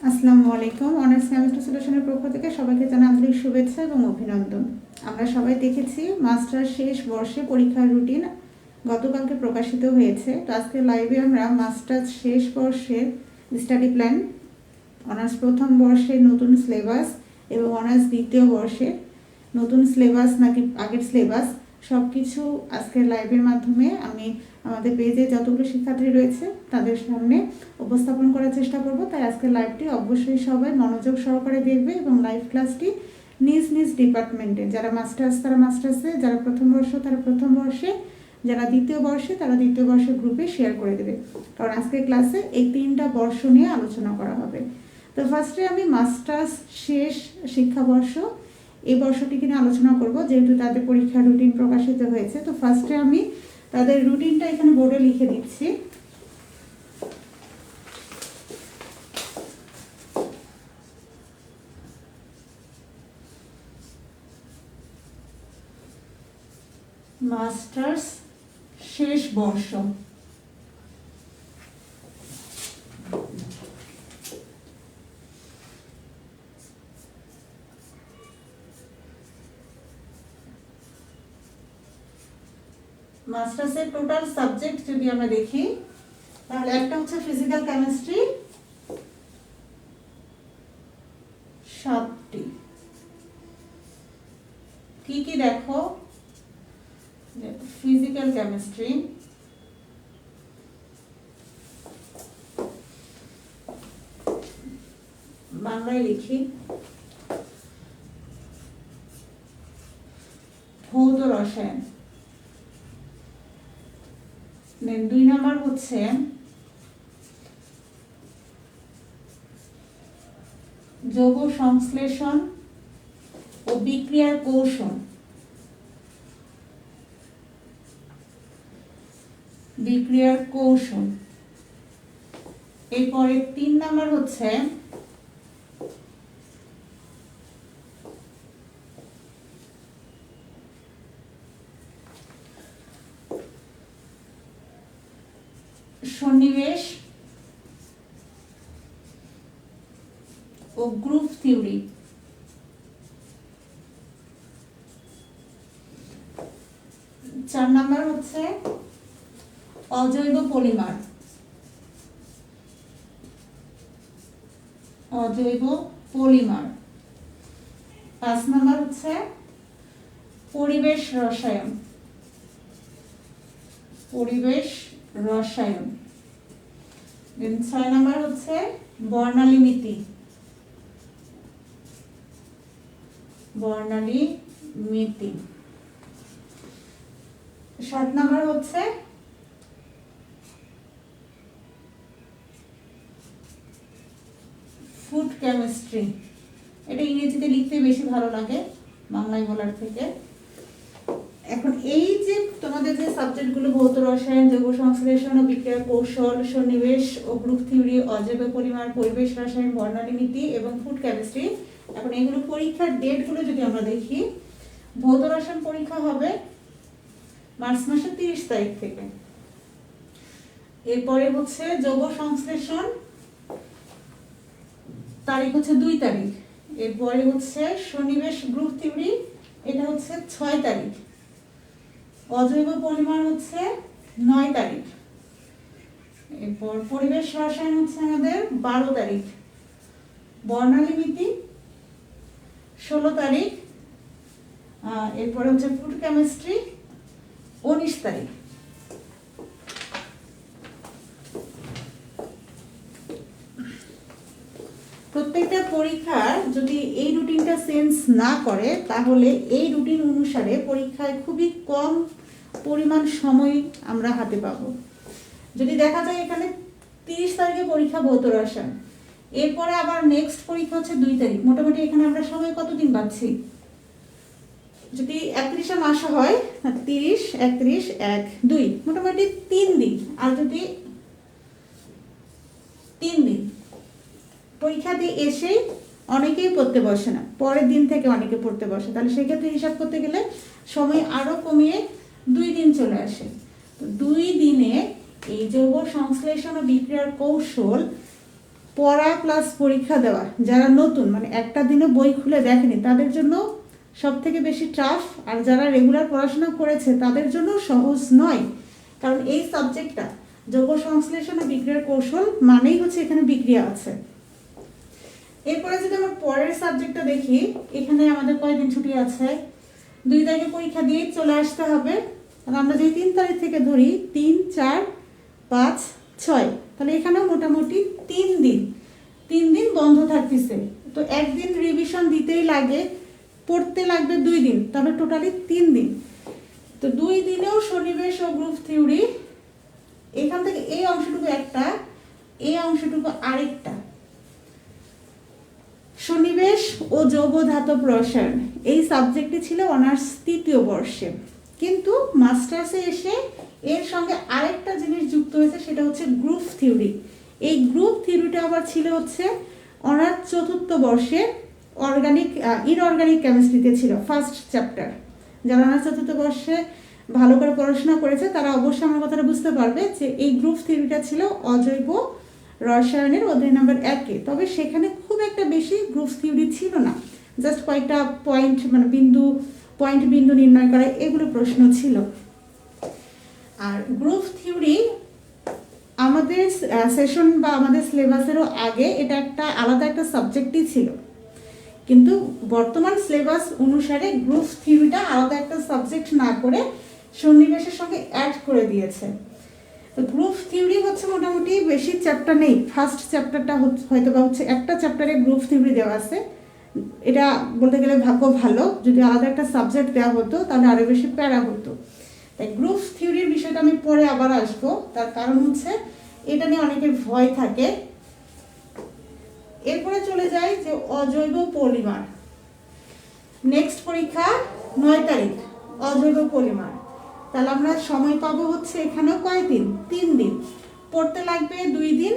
আসসালামু আলাইকুম। Honours chemistry সলিউশনের পক্ষ থেকে সবাইকে জানাই আন্তরিক শুভেচ্ছা এবং অভিনন্দন। আমরা সবাই দেখেছি মাস্টার শেষ বর্ষে পরীক্ষার রুটিন গতকালকে প্রকাশিত হয়েছে। তো আজকে লাইভে আমরা মাস্টার্স শেষ বর্ষের স্টাডি প্ল্যান, অনার্স প্রথম বর্ষের নতুন সিলেবাস এবং অনার্স দ্বিতীয় বর্ষের নতুন সিলেবাস নাকি আগের সিলেবাস সব কিছু আজকের লাইভের মাধ্যমে আমি আমাদের পেজে যতগুলো শিক্ষার্থী রয়েছে তাদের সামনে উপস্থাপন করার চেষ্টা করব। তাই আজকের লাইভটি অবশ্যই সবাই মনোযোগ সহকারে দেখবে এবং লাইভ ক্লাসটি নিজ নিজ ডিপার্টমেন্টে, যারা মাস্টার্স তারা মাস্টার্সে, যারা প্রথম বর্ষ তারা প্রথম বর্ষে, যারা দ্বিতীয় বর্ষে তারা দ্বিতীয় বর্ষের গ্রুপে শেয়ার করে দেবে, কারণ আজকের ক্লাসে এই 3টা বর্ষ নিয়ে আলোচনা করা হবে। তো ফার্স্টে আমি মাস্টার্স শেষ শিক্ষাবর্ষ এই বর্ষটিকে নিয়ে আলোচনা করব, যেহেতু তাদের পরীক্ষার রুটিন প্রকাশিত হয়েছে। তো ফার্স্টে আমি তাদের রুটিনটা এখানে বোর্ডে লিখে দিচ্ছি। মাস্টার্স শেষ বর্ষ, মাস্টার্সের টোটাল সাবজেক্ট যদি আমরা দেখি তাহলে একটা হচ্ছে ফিজিক্যাল কেমিস্ট্রি 7টি। কি কি দেখো, ফিজিক্যাল কেমিস্ট্রি, বাংলায় লিখি ভৌত রসায়ন। 2 নম্বর হচ্ছে যৌগ সংশ্লেষণ ও বিক্রিয়ার কৌশল, এরপরে 3 নম্বর হচ্ছে সন্নিবেশ ও গ্রুপ থিওরি। 4 নম্বর হচ্ছে অজৈব পলিমার, 5 নম্বর হচ্ছে পরিবেশ রসায়ন, 6 নম্বর হচ্ছে বর্ণালী নীতি, 7 নম্বর হচ্ছে ফুড কেমিস্ট্রি। এটা ইংরেজিতে লিখতে বেশি ভালো লাগে বাংলায় বলার থেকে। এখন এই যে তোমাদের যে সাবজেক্টগুলো ভৌত রসায়ন, জৈব সংশ্লেষণ ও বিক্রিয়ার কৌশল, সন্নিবেশ ও গ্রুপ থিওরি, অজৈব পরিমাণ, পরিবেশ রসায়ন, বর্ণালী নীতি এবং ফুড কেমিস্ট্রি, এখন এগুলো পরীক্ষার ডেটগুলো যদি আমরা দেখি, ভৌত রসায়ন পরীক্ষা হবে মার্চ মাসের 30 তারিখ থেকে। এরপরে হচ্ছে জৈব সংশ্লেষণ তারিখ হচ্ছে 2 তারিখ। এরপরে হচ্ছে সন্নিবেশ গ্রুপ থিওরি, এটা হচ্ছে 6 তারিখ। অজৈব পরিমাণ হচ্ছে 9 তারিখ। এরপর পরিবেশ রসায়ন হচ্ছে আমাদের 12 তারিখ। বর্ণালী নীতি 16 তারিখ। এরপরে হচ্ছে ফুড কেমিস্ট্রি 19 তারিখ। প্রত্যেকটা পরীক্ষার যদি এই রুটিনটা চেঞ্জ না করে তাহলে এই রুটিন অনুসারে পরীক্ষায় খুবই কম পরিমাণ সময় আমরা হাতে পাবো। যদি দেখা যায় এখানে 30 তারিখে পরীক্ষা ভৌত রসায়ন, এরপরে আবার নেক্সট পরীক্ষা হচ্ছে 2 তারিখ, মোটামুটি এখানে আমরা সময় কতদিন পাচ্ছি? যদি 31 মাস হয় 30, 31, 1, 2, মোটামুটি 3 দিন। আর যদি 3 দিন পরীক্ষা দিয়ে এসেই অনেকেই পড়তে বসে না, পরের দিন থেকে অনেকে পড়তে বসে, তাহলে সেক্ষেত্রে হিসাব করতে গেলে সময় আরও কমিয়ে 2 দিন চলে আসে। তো 2 দিনে এই যৌগ সংশ্লেষণ ও বিক্রিয়ার কৌশল পড়া প্লাস পরীক্ষা দেওয়া, যারা নতুন মানে একটা দিনও বই খুলে দেখেনি তাদের জন্য সব থেকে বেশি টাফ, আর যারা রেগুলার পড়াশোনা করেছে তাদের জন্য সহজ নয়। কারণ এই সাবজেক্টটা যোগ সংশ্লেষণ ও বিক্রিয়ার কৌশল মানেই হচ্ছে এখানে বিক্রিয়া আছে। এরপরে যদি আমরা পরের সাবজেক্টটা দেখি, এখানে আমাদের কয়দিন ছুটি আছে, 2 তারিখে পরীক্ষা দিয়ে চলে আসতে হবে। আর আমরা যদি 3 তারিখ থেকে ধরি 3, 4, 5, 6, তাহলে এখানেও মোটামুটি 3 দিন বন্ধ থাকতেছে। তো একদিন রিভিশন দিতেই লাগে, পড়তে লাগবে 2 দিন, তাহলে টোটালি 3 দিন। তো 2 দিনেও সন্নিবেশ ও গ্রুপ থিওরি, এখান থেকে এই অংশটুকু একটা, এই অংশটুকু আরেকটা। সন্নিবেশ ও যৌগ ধাতব রসায়ন এই সাবজেক্টটি ছিল অনার্স 3য় বর্ষে, কিন্তু মাস্টার্সে এসে এর সঙ্গে আরেকটা জিনিস যুক্ত হয়েছে, সেটা হচ্ছে গ্রুপ থিওরি। এই গ্রুপ থিওরিটা আবার ছিল হচ্ছে অনার্স 4র্থ বর্ষে ইনঅর্গানিক কেমিস্ট্রিতে ছিল ফার্স্ট চ্যাপ্টার। যারা অনার্স 4র্থ বর্ষে ভালো করে পড়াশোনা করেছে তারা অবশ্যই আমার কথাটা বুঝতে পারবে যে এই গ্রুপ থিওরিটা ছিল অজৈব রসায়নের অধ্যায় নাম্বার 1-এ। তবে সেখানে খুব একটা বেশি গ্রুপ থিওরি ছিল না, জাস্ট কয়েকটা পয়েন্ট মানে বিন্দু নির্ণয় করা, এগুলো প্রশ্ন ছিল। আর গ্রুপ থিওরি আমাদের সেশন বা আমাদের সিলেবাসেরও আগে এটা একটা আলাদা একটা সাবজেক্টই ছিল, কিন্তু বর্তমান সিলেবাস অনুসারে গ্রুপ থিওরিটা আলাদা একটা সাবজেক্ট না করে সন্নিবেশের সঙ্গে অ্যাড করে দিয়েছে। তো গ্রুপ থিওরি হচ্ছে মোটামুটি বেশি চ্যাপ্টার নেই, ফার্স্ট চ্যাপ্টারটা হয়তো বা হচ্ছে একটা চ্যাপ্টারে গ্রুপ থিওরি দেওয়া আছে। এটা বলতে গেলে ভাগ্য ভালো, যদি আলাদা একটা সাবজেক্ট দেওয়া হতো তাহলে আরও বেশি প্যারা হতো। তাই গ্রুপ থিওরির বিষয়টা আমি পরে আবার আসবো, তার কারণ হচ্ছে এটা নিয়ে অনেকের ভয় থাকে। এরপরে চলে যাই যে অজৈব পলিমার, নেক্সট পরীক্ষা 9 তারিখ অজৈব পলিমার। তাহলে আমরা সময় পাবো হচ্ছে এখানেও কয়দিন, 3 দিন, পড়তে লাগবে 2 দিন,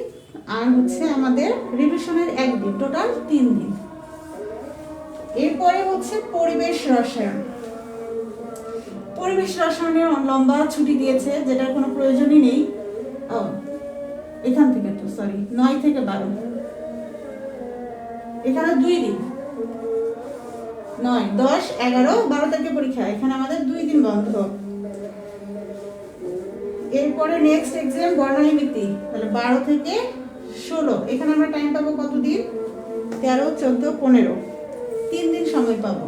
আর হচ্ছে আমাদের রিভিশনের 1 দিন, টোটাল 3 দিন। এরপরে হচ্ছে পরিবেশ রসায়ন। পরিবেশ রসায়নের লম্বা ছুটি দিয়েছে, যেটার কোনো প্রয়োজনই নেই। এখান থেকে তো 9 থেকে 12, এখানে 2 দিন, 9, 10, 11, 12 তারিখে পরীক্ষা, এখানে আমাদের 2 দিন বন্ধ। এরপরে নেক্সট এক্সাম বর্ণালীমিতি, তাহলে 12 থেকে 16, এখানে আমরা টাইম পাবো কতদিন, 13, 14, 15, 3 দিন সময় পাবো।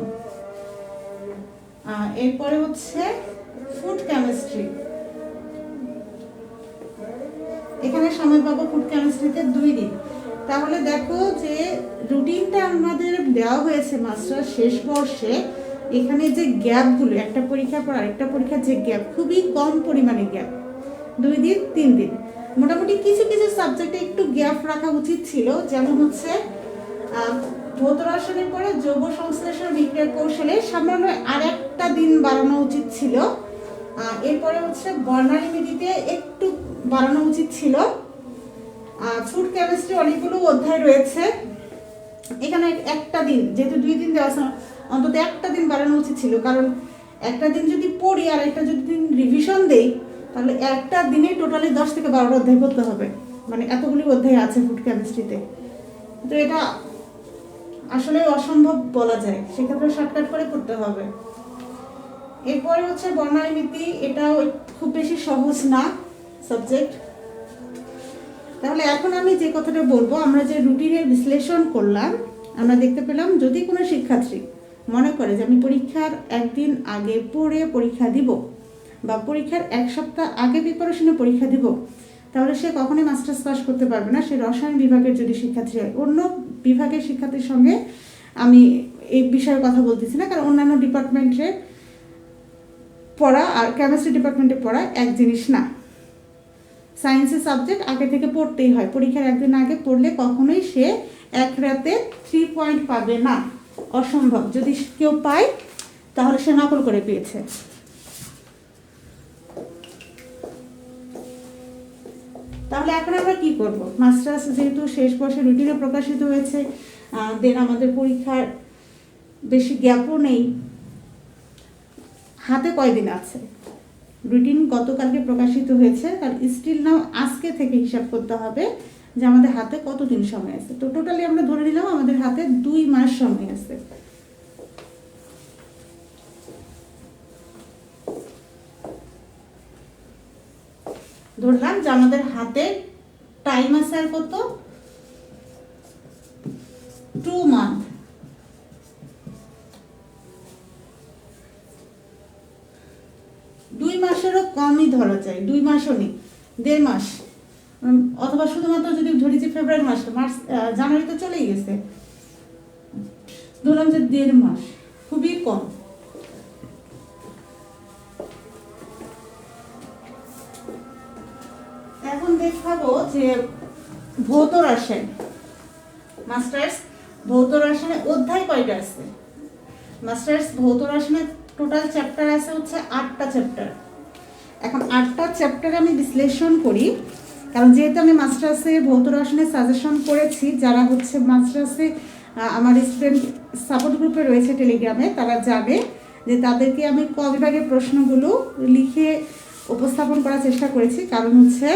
এরপরে হচ্ছে ফুড কেমিস্ট্রি, এখানে সময় পাবো ফুড কেমিস্ট্রিতে 2 দিন। তাহলে দেখো যে রুটিনটা আমাদের দেওয়া হয়েছে মাস্টার শেষ বর্ষে, এখানে যে গ্যাপগুলো একটা পরীক্ষার পর আরেকটা পরীক্ষার যে গ্যাপ, খুবই কম পরিমাণে গ্যাপ, 2 দিন 3 দিন। মোটামুটি কিছু কিছু সাবজেক্টে একটু গ্যাপ রাখা উচিত ছিল, যেমন হচ্ছে ভৌত রসায়নের পরে যৌগ সংশ্লেষণ বিক্রিয়ার কৌশলে সামান্য আরেকটা দিন বাড়ানো উচিত ছিল। এরপরে হচ্ছে বর্ণালীমিতিতে একটু বাড়ানো উচিত ছিল। ফুড কেমিস্ট্রি অনেকগুলো অধ্যায় রয়েছে, এখানে একটা দিন, যেহেতু 2 দিন দেওয়া আছে, অন্তত একটা দিন বাড়ানো উচিত ছিল। কারণ একটা দিন যদি পড়ি আর একটা যদি দিন রিভিশন দেই, তাহলে একটা দিনে টোটালি 10 থেকে 12টা অধ্যায় করতে হবে, মানে এতগুলি অধ্যায় আছে ফুড কেমিস্ট্রিতে। তো এটা আসলে অসম্ভব বলা যায়, সেক্ষেত্রে শর্টকাট করে করতে হবে। এরপরে হচ্ছে বর্ণালীমিতি, এটাও খুব বেশি সহজ না সাবজেক্ট। তাহলে এখন আমি যে কথাটা বলবো, আমরা যে রুটিনের বিশ্লেষণ করলাম, আমরা দেখতে পেলাম যদি কোনো শিক্ষার্থী মনে করে যে আমি পরীক্ষার 1 দিন আগে পড়ে পরীক্ষা দিব বা পরীক্ষার 1 সপ্তাহ আগে প্রিপারেশনে পরীক্ষা দিব, তাহলে সে কখনোই মাস্টার্স পাস করতে পারবে না। সে রসায়ন বিভাগের যদি শিক্ষার্থী হয়, অন্য বিভাগের শিক্ষার্থীর সঙ্গে আমি এই বিষয়ে কথা বলতেছি না, কারণ অন্যান্য ডিপার্টমেন্টে পড়া আর কেমিস্ট্রি ডিপার্টমেন্টে পড়া এক জিনিস না। সায়েন্সের সাবজেক্ট আগে থেকে পড়তেই হয়, পরীক্ষার 1 দিন আগে পড়লে কখনোই সে এক রাতে 3 পয়েন্ট পাবে না, অসম্ভব। যদি কেউ পায় তাহলে সে নকল করে পেয়েছে। তাহলে এখন আমরা কি করব, মাস্টার্স যেহেতু শেষ বর্ষে রুটিনে প্রকাশিত হয়েছে, দেন আমাদের পরীক্ষার বেশি গ্যাপও নেই, হাতে কয়দিন আছে, রুটিন গতকালকে প্রকাশিত হয়েছে, তার স্টিল নাও আজকে থেকে হিসাব করতে হবে যে আমাদের হাতে কতদিন সময় আছে। তো টোটালি আমরা ধরে নিলাম আমাদের হাতে 2 মাস সময় আছে। ধরলাম যে আমাদের হাতে টাইম আছে আর কত, 2 মান্থ। দুই মাসেরও কমই ধরা যায়, 2 মাসও নেই, 1.5 মাস, অথবা শুধুমাত্র যদি ধরি যে ফেব্রুয়ারি মাস, মার্চ জানুয়ারি তো চলেই গেছে, ধরলাম যে 1.5 মাস, খুবই কম। এখন দেখাবো যে ভৌত রসায়ন, মাস্টার্স ভৌত রসায়নে অধ্যায় কয়টা আছে। মাস্টার্স ভৌত রসায়নে টোটাল চ্যাপ্টার আছে হচ্ছে 8টা চ্যাপ্টার। এখন 8টা চ্যাপ্টার আমি বিশ্লেষণ করি, কারণ যেহেতু আমি মাস্টার্সে ভৌত রসায়নে সাজেশন করেছি, যারা হচ্ছে মাস্টার্সে আমার স্টুডেন্ট সাপোর্ট গ্রুপে রয়েছে টেলিগ্রামে, তারা জানে যে তাদেরকে আমি ক বিভাগের প্রশ্নগুলো লিখে উপস্থাপন করার চেষ্টা করেছি। কারণ হচ্ছে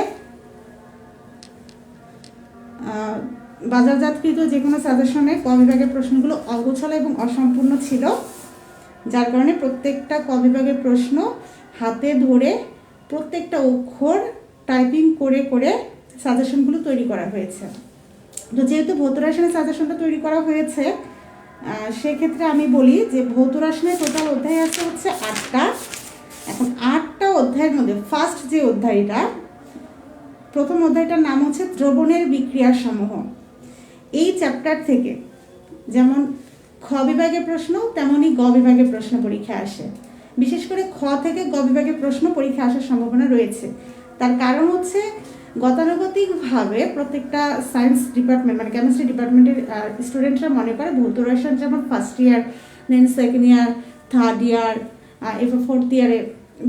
বাজারজাতকৃত যে কোনো সাজেশনে ক বিভাগের প্রশ্নগুলো অগোছালো এবং অসম্পূর্ণ ছিল, যার কারণে প্রত্যেকটা ক বিভাগের প্রশ্ন হাতে ধরে প্রত্যেকটা অক্ষর টাইপিং করে করে সাজেশনগুলো তৈরি করা হয়েছে। তো যেহেতু ভৌত রসায়নের সাজেশনটা তৈরি করা হয়েছে, সেক্ষেত্রে আমি বলি যে ভৌত রসায়নের টোটাল অধ্যায় আছে হচ্ছে 8টা। এখন 8টা অধ্যায়ের মধ্যে ফার্স্ট যে অধ্যায়টা, প্রথম অধ্যায়টার নাম হচ্ছে দ্রবণের বিক্রিয়া সমূহ। এই চ্যাপ্টার থেকে যেমন খ বিভাগের প্রশ্ন তেমনই গ বিভাগের প্রশ্ন পরীক্ষা আসে। বিশেষ করে খ থেকে গ বিভাগের প্রশ্ন পরীক্ষা আসার সম্ভাবনা রয়েছে। তার কারণ হচ্ছে গতানুগতিকভাবে প্রত্যেকটা সায়েন্স ডিপার্টমেন্ট মানে কেমিস্ট্রি ডিপার্টমেন্টের স্টুডেন্টরা মনে করে ভৌত রসায়ন যেমন first year, then second year, third year, এরপর ফোর্থ ইয়ারে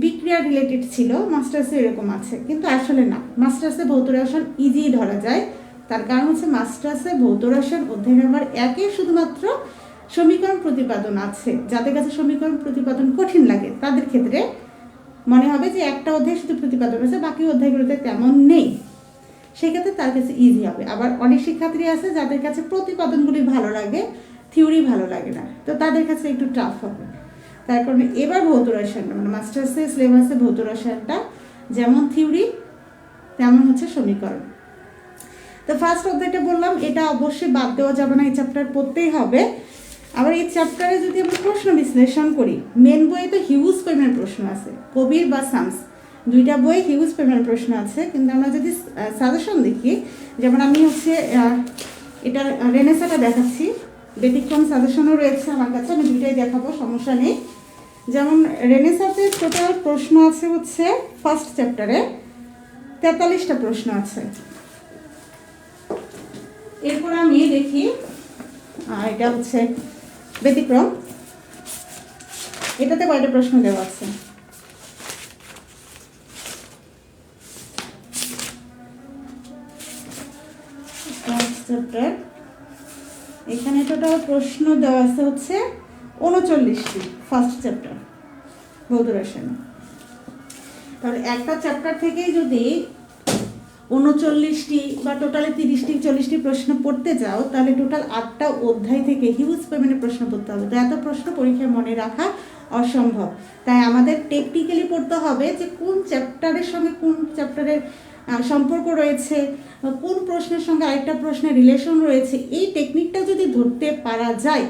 বিক্রিয়া রিলেটেড ছিল, মাস্টার্সে এরকম আছে, কিন্তু আসলে না। মাস্টার্সে ভৌত রসায়ন ইজি ধরা যায়। তার কারণ হচ্ছে মাস্টার্সে ভৌত রসায়ন অধ্যায় নাম্বার 1-এ শুধুমাত্র সমীকরণ প্রতিপাদন আছে। যাদের কাছে সমীকরণ প্রতিপাদন কঠিন লাগে তাদের ক্ষেত্রে মনে হবে যে একটা অধ্যায় শুধু প্রতিপাদন আছে, বাকি অধ্যায়গুলোতে তেমন নেই, সেক্ষেত্রে তার কাছে ইজি হবে। আবার অনেক শিক্ষার্থী আছে যাদের কাছে প্রতিপাদনগুলি ভালো লাগে, থিওরি ভালো লাগে না, তো তাদের কাছে একটু টাফ হবে। তার কারণে এবার ভৌত রসায়নটা মানে মাস্টার্সের সিলেবাসে ভৌত রসায়নটা যেমন থিওরি তেমন হচ্ছে সমীকরণ। তো ফার্স্ট অধ্যায়টা বললাম, এটা অবশ্যই বাদ দেওয়া যাবে না, এই চ্যাপ্টার পড়তেই হবে। আবার এই চ্যাপ্টারে যদি আমরা প্রশ্ন বিশ্লেষণ করি, মেন বইয়ে তো হিউজ পরিমাণের প্রশ্ন আছে, কবির বা সামস দুইটা বই হিউজ পরিমাণের প্রশ্ন আছে। কিন্তু আমরা যদি সাজেশন দেখি, যেমন আমি হচ্ছে এটা রেনেসাটা দেখাচ্ছি, ব্যতিক্রম সাজেশনও রয়েছে আমার কাছে, আমি দুইটাই দেখাবো, সমস্যা নেই। যেমন রেনেসাতে টোটাল প্রশ্ন আছে হচ্ছে ফার্স্ট চ্যাপ্টারে 43টা প্রশ্ন আছে। এরপর আমি দেখি এটা হচ্ছে ব্যতিক্রম, এটাতে কয়টা প্রশ্ন দেওয়া আছে। এখানে টোটাল প্রশ্ন দেওয়া আছে হচ্ছে 39টি ফার্স্ট চ্যাপ্টার ভৌত রসায়ন। তাহলে একটা চ্যাপ্টার থেকেই যদি 39টি বা টোটালে 30টি 40টি প্রশ্ন পড়তে যাও, তাহলে টোটাল 8টা অধ্যায় থেকে হিউজ পরিমাণে প্রশ্ন পড়তে হবে। তো এত প্রশ্ন পরীক্ষায় মনে রাখা অসম্ভব। তাই আমাদের টেকনিক্যালি পড়তে হবে যে কোন চ্যাপ্টারের সঙ্গে কোন চ্যাপ্টারের সম্পর্ক রয়েছে, কোন প্রশ্নের সঙ্গে আরেকটা প্রশ্নের রিলেশন রয়েছে। এই টেকনিকটা যদি ধরতে পারা যায়,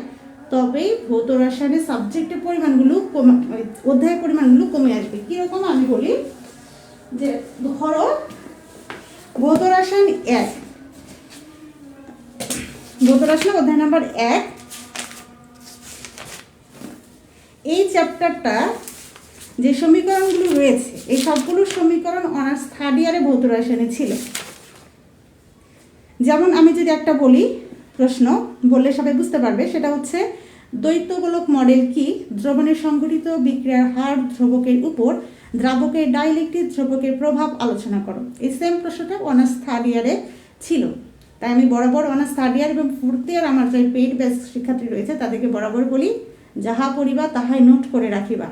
তবেই ভৌত রসায়নের সাবজেক্টের পরিমাণগুলো অধ্যায়ের পরিমাণগুলো কমে আসবে। কীরকম আমি বলি যে ধরো ভৌত রসায়ন 1, ভৌত রসায়ন অধ্যায় নাম্বার 1, এই চ্যাপ্টারটা যে সমীকরণগুলো রয়েছে, এই সবগুলো সমীকরণ অনার্স থার্ড ইয়ারে ভৌত রসায়নে ছিল। যেমন আমি যদি একটা বলি, প্রশ্ন বললে সবাই বুঝতে পারবে, সেটা হচ্ছে দ্বৈত গোলক মডেল কি, দ্রবণের সংঘটিত বিক্রিয়ার হার ধ্রুবকের উপর দ্রাবকের ডাইলেকট্রিক ধ্রুবকের প্রভাব আলোচনা করো। এই সেম প্রশ্নটা অনার্স থার্ড ইয়ারে ছিল। তাই আমি বরাবর অনার্স থার্ড ইয়ার এবং ফোর্থ ইয়ার আমার যে পেইড ব্যাচ শিক্ষার্থী রয়েছে তাদেরকে বরাবর বলি, যাহা পড়িবা তাহাই নোট করে রাখিবা,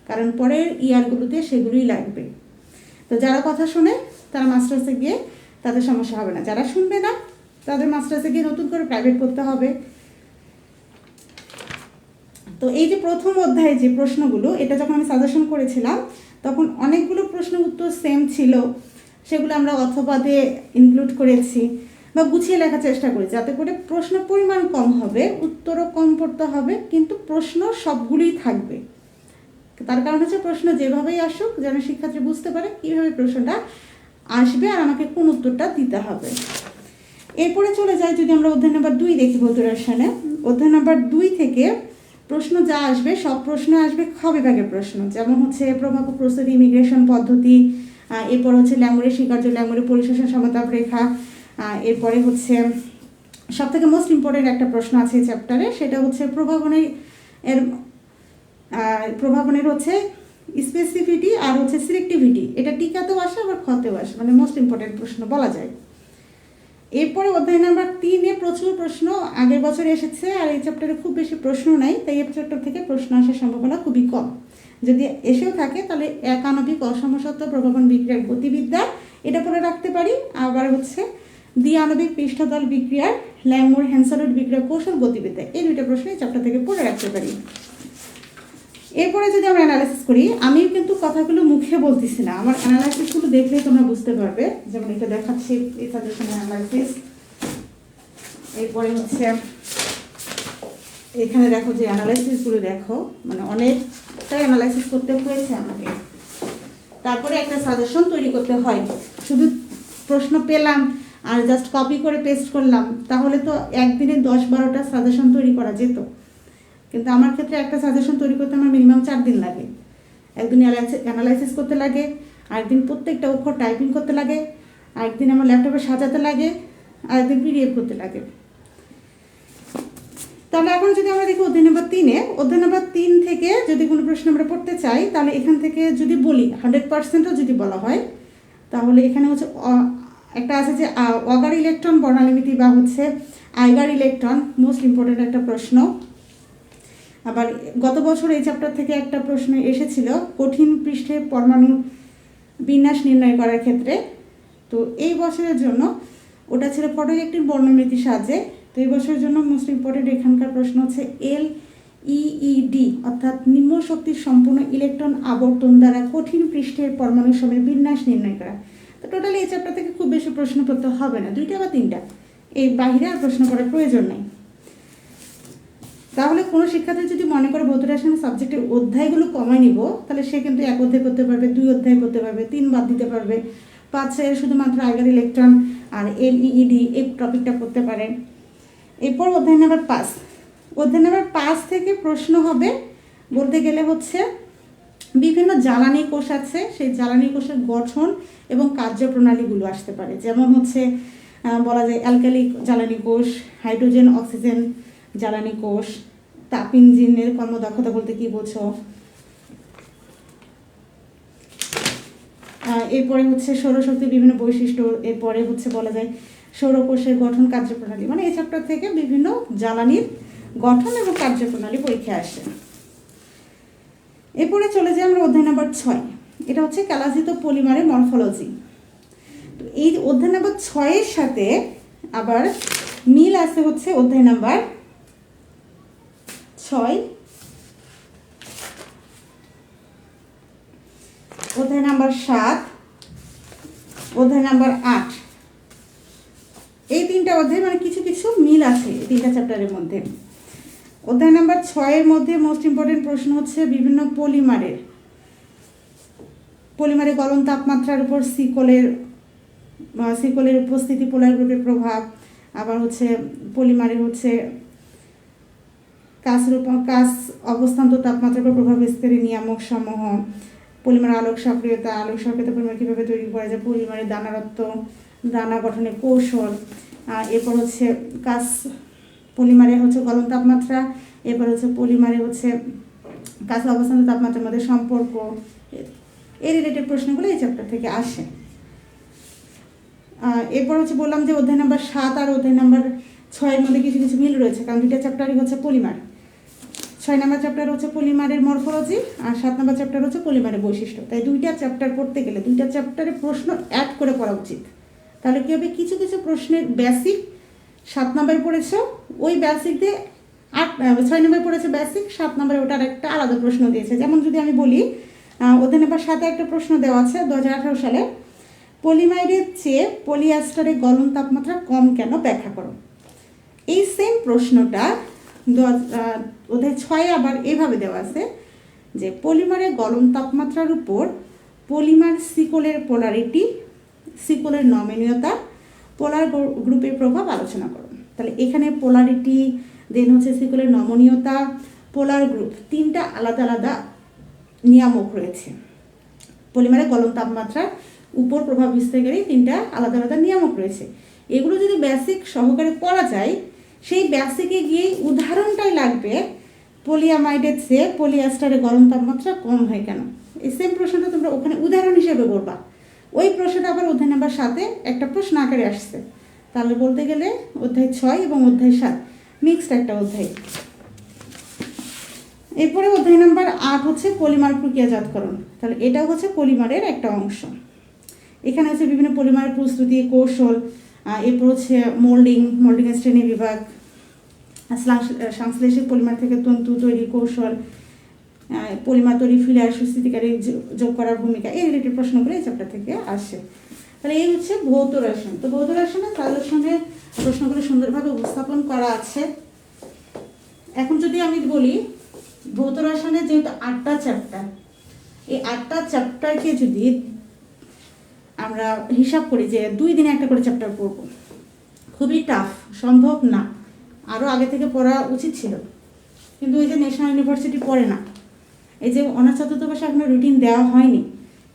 কারণ পরের ইয়ারগুলোতে সেগুলোই লাগবে। তো যারা কথা শোনে তারা মাস্টার্সে গিয়ে তাদের সমস্যা হবে না। যারা শুনবে না তাদের মাস্টার্সে গিয়ে নতুন করে প্রাইভেট পড়তে হবে। তো এই যে প্রথম অধ্যায়ে যে প্রশ্নগুলো, এটা যখন আমি সাজেশন করেছিলাম তখন অনেকগুলো প্রশ্ন উত্তর সেম ছিল, সেগুলো আমরা অথবাদে ইনক্লুড করেছি বা গুছিয়ে লেখার চেষ্টা করি, যাতে করে প্রশ্ন পরিমাণ কম হবে, উত্তরও কম পড়তে হবে, কিন্তু প্রশ্ন সবগুলোই থাকবে। তার কারণ হচ্ছে প্রশ্ন যেভাবেই আসুক যেন শিক্ষার্থী বুঝতে পারে কীভাবে প্রশ্নটা আসবে আর আমাকে কোন উত্তরটা দিতে হবে। এরপরে চলে যাই, যদি আমরা অধ্যায় নাম্বার 2 দেখি ভৌত রসায়নে, অধ্যায় নাম্বার 2 থেকে প্রশ্ন যা আসবে সব প্রশ্ন আসবে খ বিভাগের প্রশ্ন, যেমন হচ্ছে প্রভাব প্রস্তুতি, ইমিগ্রেশন পদ্ধতি, এরপর হচ্ছে ল্যাঙ্গুয়েজ স্বীকার্য, ল্যাঙ্গুয়েজ পরিশোষণ সমতাপ রেখা, এরপরে হচ্ছে সব থেকে মোস্ট ইম্পর্টেন্ট একটা প্রশ্ন আছে এই চ্যাপ্টারে, সেটা হচ্ছে প্রভাবনের হচ্ছে স্পেসিফিটি আর হচ্ছে সিলেক্টিভিটি। এটা টিকাতেও আসে আবার খতেও আসে, মানে মোস্ট ইম্পর্টেন্ট প্রশ্ন বলা যায়। এরপরে অধ্যায় নাম্বার 3-এ প্রচুর প্রশ্ন আগের বছর এসেছে, আর এই চ্যাপ্টারে খুব বেশি প্রশ্ন নাই, তাই এই চ্যাপ্টার থেকে প্রশ্ন আসার সম্ভাবনা খুবই কম। যদি এসেও থাকে তাহলে একানবিক অসমসত্ব প্রভাবন বিক্রিয়ার গতিবিদ্যা এটা পড়ে রাখতে পারি, আবার হচ্ছে দ্বিআণবিক পৃষ্ঠতল বিক্রিয়ার ল্যাংমোর হ্যান্সেলট বিক্রিয়ার কৌশল গতিবিদ্যা, এই দুইটা প্রশ্ন এই চ্যাপ্টার থেকে পড়ে রাখতে পারি। এরপরে যদি আমরা অ্যানালাইসিস করি, আমি কিন্তু কথাগুলো মুখে বলতেছি না, আমার অ্যানালাইসিসগুলো দেখলেই তোমরা বুঝতে পারবে। যেমন এটা দেখাচ্ছি এই সাজেশনের অ্যানালাইসিস। এরপরে হচ্ছে এখানে দেখো যে অ্যানালাইসিসগুলো দেখো, মানে অনেকটা অ্যানালাইসিস করতে হয়েছে আমাকে, তারপরে একটা সাজেশন তৈরি করতে হয়। শুধু প্রশ্ন পেলাম আর জাস্ট কপি করে পেস্ট করলাম, তাহলে তো একদিনে 10-12টা সাজেশন তৈরি করা যেত, কিন্তু আমার ক্ষেত্রে একটা সাজেশন তৈরি করতে আমার মিনিমাম 4 দিন লাগে। একদিন অ্যানালাইসিস করতে লাগে, আরেকদিন প্রত্যেকটা অক্ষর টাইপিং করতে লাগে, আরেকদিন আমার ল্যাপটপে সাজাতে লাগে, আরেকদিন পিডিএফ করতে লাগে। তাহলে এখন যদি আমরা দেখি অধ্যায় নাম্বার 3-এ, অধ্যায় নাম্বার 3 থেকে যদি কোনো প্রশ্ন আমরা পড়তে চাই, তাহলে এখান থেকে যদি বলি 100%ও যদি বলা হয়, তাহলে এখানে হচ্ছে একটা আছে যে অগার ইলেকট্রন বর্ণালিমিতি বা হচ্ছে আইগার ইলেকট্রন, মোস্ট ইম্পর্টেন্ট একটা প্রশ্ন। আবার গত বছর এই চ্যাপ্টার থেকে একটা প্রশ্ন এসেছিল কঠিন পৃষ্ঠে পরমাণু বিন্যাস নির্ণয় করার ক্ষেত্রে, তো এই বছরের জন্য ওটা ছিল ফটোইলেকট্রিক বর্ণালিমিতির সাহায্যে। তো এই বছরের জন্য মোস্ট ইম্পর্টেন্ট এখানকার প্রশ্ন হচ্ছে LEED, অর্থাৎ নিম্ন শক্তির সম্পূর্ণ ইলেকট্রন আবর্তন দ্বারা কঠিন পৃষ্ঠের পরমাণু সময়ের বিন্যাস নির্ণয় করা। তো টোটালি এই চ্যাপ্টার থেকে খুব বেশি প্রশ্ন করতে হবে না, 2টা বা 3টা, এই বাহিরে আর প্রশ্ন করার প্রয়োজন নেই। তাহলে কোনো শিক্ষার্থী যদি মনে করে ভৌত রসায়ন সাবজেক্টের অধ্যায়গুলো কমায় নিব, তাহলে সে কিন্তু 1 অধ্যায় করতে পারবে, 2 অধ্যায় করতে পারবে, 3 বাদ দিতে পারবে, 5-6 শুধুমাত্র আইগার ইলেকট্রন আর LEED এই টপিকটা করতে পারে। এরপর অধ্যায় নাম্বার 5, অধ্যায় নাম্বার 5 থেকে প্রশ্ন হবে বলতে গেলে হচ্ছে বিভিন্ন জ্বালানি কোষ আছে, সেই জ্বালানি কোষের গঠন এবং কার্যপ্রণালীগুলো আসতে পারে। যেমন হচ্ছে বলা যায় অ্যালকালিক জ্বালানি কোষ, হাইড্রোজেন অক্সিজেন জ্বালানি কোষ, তাপ ইঞ্জিনের কর্মদক্ষতা বলতে কি বোঝো, এরপরে হচ্ছে সৌরশক্তির বিভিন্ন বৈশিষ্ট্য, এরপরে হচ্ছে বলা যায় সৌরকোষের গঠন কার্যপ্রণালী, মানে এই চ্যাপ্টার থেকে বিভিন্ন জ্বালানির গঠন এবং কার্যপ্রণালী পরীক্ষা আসে। এরপরে চলে যাই আমরা অধ্যায় নাম্বার 6, এটা হচ্ছে ক্যালাজিত পলিমারের মরফোলজি। তো এই অধ্যায় নাম্বার 6-এর সাথে আবার মিল আছে হচ্ছে অধ্যায় নাম্বার 6, অধ্যায় নাম্বার 7, অধ্যায় নাম্বার 8, এই 3টা অধ্যায় মানে কিছু কিছু মিল আছে এই 3টা চ্যাপ্টারের মধ্যে। অধ্যায় নাম্বার 6-এর মধ্যে মোস্ট ইম্পর্টেন্ট প্রশ্ন হচ্ছে বিভিন্ন পলিমারে গলন তাপমাত্রার উপর সিকলের উপস্থিতি, পোলার গ্রুপের প্রভাব, আবার হচ্ছে পলিমারের হচ্ছে কাজ অবস্থান্ত তাপমাত্রার উপর প্রভাব বিস্তারের নিয়ামক সমূহ, পলিমার আলোক সক্রিয়তা পলিমার কীভাবে তৈরি করা যায়, পলিমারের দানারত্ব, দানা গঠনের কৌশল, এরপর হচ্ছে পলিমারে হচ্ছে গলন তাপমাত্রা, এরপর হচ্ছে পলিমারে হচ্ছে কাজ অবস্থান্ত তাপমাত্রার মধ্যে সম্পর্ক, এই রিলেটেড প্রশ্নগুলো এই চ্যাপ্টার থেকে আসে। এরপর হচ্ছে বললাম যে অধ্যায় নাম্বার 7 আর অধ্যায় নাম্বার 6-এর মধ্যে কিছু কিছু মিল রয়েছে, কারণ 2টা চ্যাপ্টারই হচ্ছে পলিমার। 6 নম্বর চ্যাপ্টার হচ্ছে পলিমারের মরফোলজি আর 7 নম্বর চ্যাপ্টার হচ্ছে পলিমারের বৈশিষ্ট্য। তাই 2টা চ্যাপ্টার পড়তে গেলে 2টা চ্যাপ্টারে প্রশ্ন অ্যাড করে পড়া উচিত, তাহলে কী হবে, কিছু কিছু প্রশ্নের বেসিক 7 নম্বরে পড়েছে, ওই বেসিক দিয়ে 6 নম্বরে পড়েছে বেসিক, 7 নম্বরে ওটার একটা আলাদা প্রশ্ন দিয়েছে। যেমন যদি আমি বলি, অধ্যায় নাম্বার 7-এ একটা প্রশ্ন দেওয়া আছে 2018 সালে, পলিমাইডের চেয়ে পলিয়েস্টারের গলন তাপমাত্রা কম কেন, ব্যাখ্যা করো। এই সেম প্রশ্নটা অধ্যায় 6-এ আবার এভাবে দেওয়া আছে যে পলিমারের গলন তাপমাত্রার উপর পলিমার সিকলের পোলারিটি, সিকলের নমনীয়তা, পোলার গ্রুপের প্রভাব আলোচনা করো। তাহলে এখানে পোলারিটি, দেন হচ্ছে সিকলের নমনীয়তা, পোলার গ্রুপ, 3টা আলাদা আলাদা নিয়ামক রয়েছে। পলিমারের গলন তাপমাত্রার উপর প্রভাব বিস্তারকারী 3টা আলাদা আলাদা নিয়ামক রয়েছে। এগুলো যদি বেসিক সহকারে পড়া যায়, সেই বেসিকে গিয়েই উদাহরণটাই লাগবে পলিয়ামাইডের চেয়ে পলিয়েস্টারের গলন তাপমাত্রা কম হয় কেন। এই সেম প্রশ্নটা তোমরা ওখানে উদাহরণ হিসেবে করবা। ওই প্রশ্নটা আবার অধ্যায় নাম্বার 7-এ একটা প্রশ্ন আকারে আসছে। তাহলে বলতে গেলে অধ্যায় 6 এবং অধ্যায় 7 মিক্সড একটা অধ্যায়। এরপরে অধ্যায় নাম্বার 8 হচ্ছে পলিমার প্রক্রিয়াজাতকরণ। তাহলে এটাও হচ্ছে পলিমারের একটা অংশ। এখানে আছে বিভিন্ন পলিমারের প্রস্তুতি কৌশল, এরপর হচ্ছে মোল্ডিংয়ের শ্রেণী বিভাগ, সংশ্লেষিত পলিমার থেকে তন্তু তৈরি কৌশল, পলিমার তৈরি ফিলার সুস্থিতিকারী যোগ করার ভূমিকা, এই রিলেটেড প্রশ্নগুলো এই চ্যাপ্টার থেকে আসে। তাহলে এই হচ্ছে ভৌত রসায়ন। তো ভৌত রসায়নে তাদের সঙ্গে প্রশ্নগুলো সুন্দরভাবে উপস্থাপন করা আছে। এখন যদি আমি বলি ভৌত রসায়নের যেহেতু 8টা চ্যাপ্টার, এই 8টা চ্যাপ্টারকে যদি আমরা হিসাব করি যে 2 দিনে একটা করে চ্যাপ্টার পড়ব, খুবই টাফ, সম্ভব না। আরও আগে থেকে পড়া উচিত ছিল, কিন্তু এই যে ন্যাশনাল ইউনিভার্সিটি পড়ে না, এই যে অনার্স চতুর্থ বর্ষে এখনো রুটিন দেওয়া হয়নি,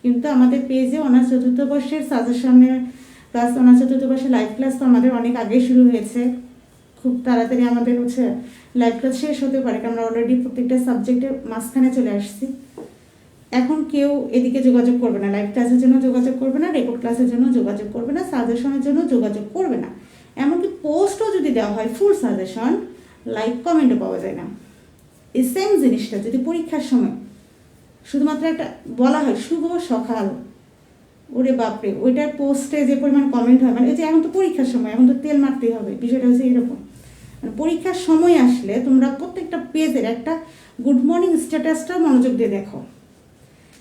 কিন্তু আমাদের পেজে অনার্স চতুর্থ বর্ষের সাজেশনের প্লাস অনার্স চতুর্থ বর্ষের লাইভ ক্লাস তো আমাদের অনেক আগেই শুরু হয়েছে। খুব তাড়াতাড়ি আমাদের হচ্ছে লাইভ ক্লাস শেষ হতে পারে, কারণ আমরা অলরেডি প্রত্যেকটা সাবজেক্টের মাঝখানে চলে আসছি। এখন কেউ এদিকে যোগাযোগ করবে না, লাইভ ক্লাসের জন্য যোগাযোগ করবে না, রেকর্ড ক্লাসের জন্য যোগাযোগ করবে না, সাজেশনের জন্য যোগাযোগ করবে না। এমনকি পোস্টও যদি দেওয়া হয় ফুল সাজেশন, লাইক কমেন্টও পাওয়া যায় না। এই সেম জিনিসটা যদি পরীক্ষার সময় শুধুমাত্র একটা বলা হয় শুভ সকাল, ওরে বাপরে, ওইটার পোস্টে যে পরিমাণ কমেন্ট হয়, মানে এই যে এখন তো পরীক্ষার সময়, এখন তো তেল মারতেই হবে, বিষয়টা হচ্ছে এরকম। মানে পরীক্ষার সময় আসলে তোমরা প্রত্যেকটা পেজের একটা গুড মর্নিং স্ট্যাটাসটা মনোযোগ দিয়ে দেখো,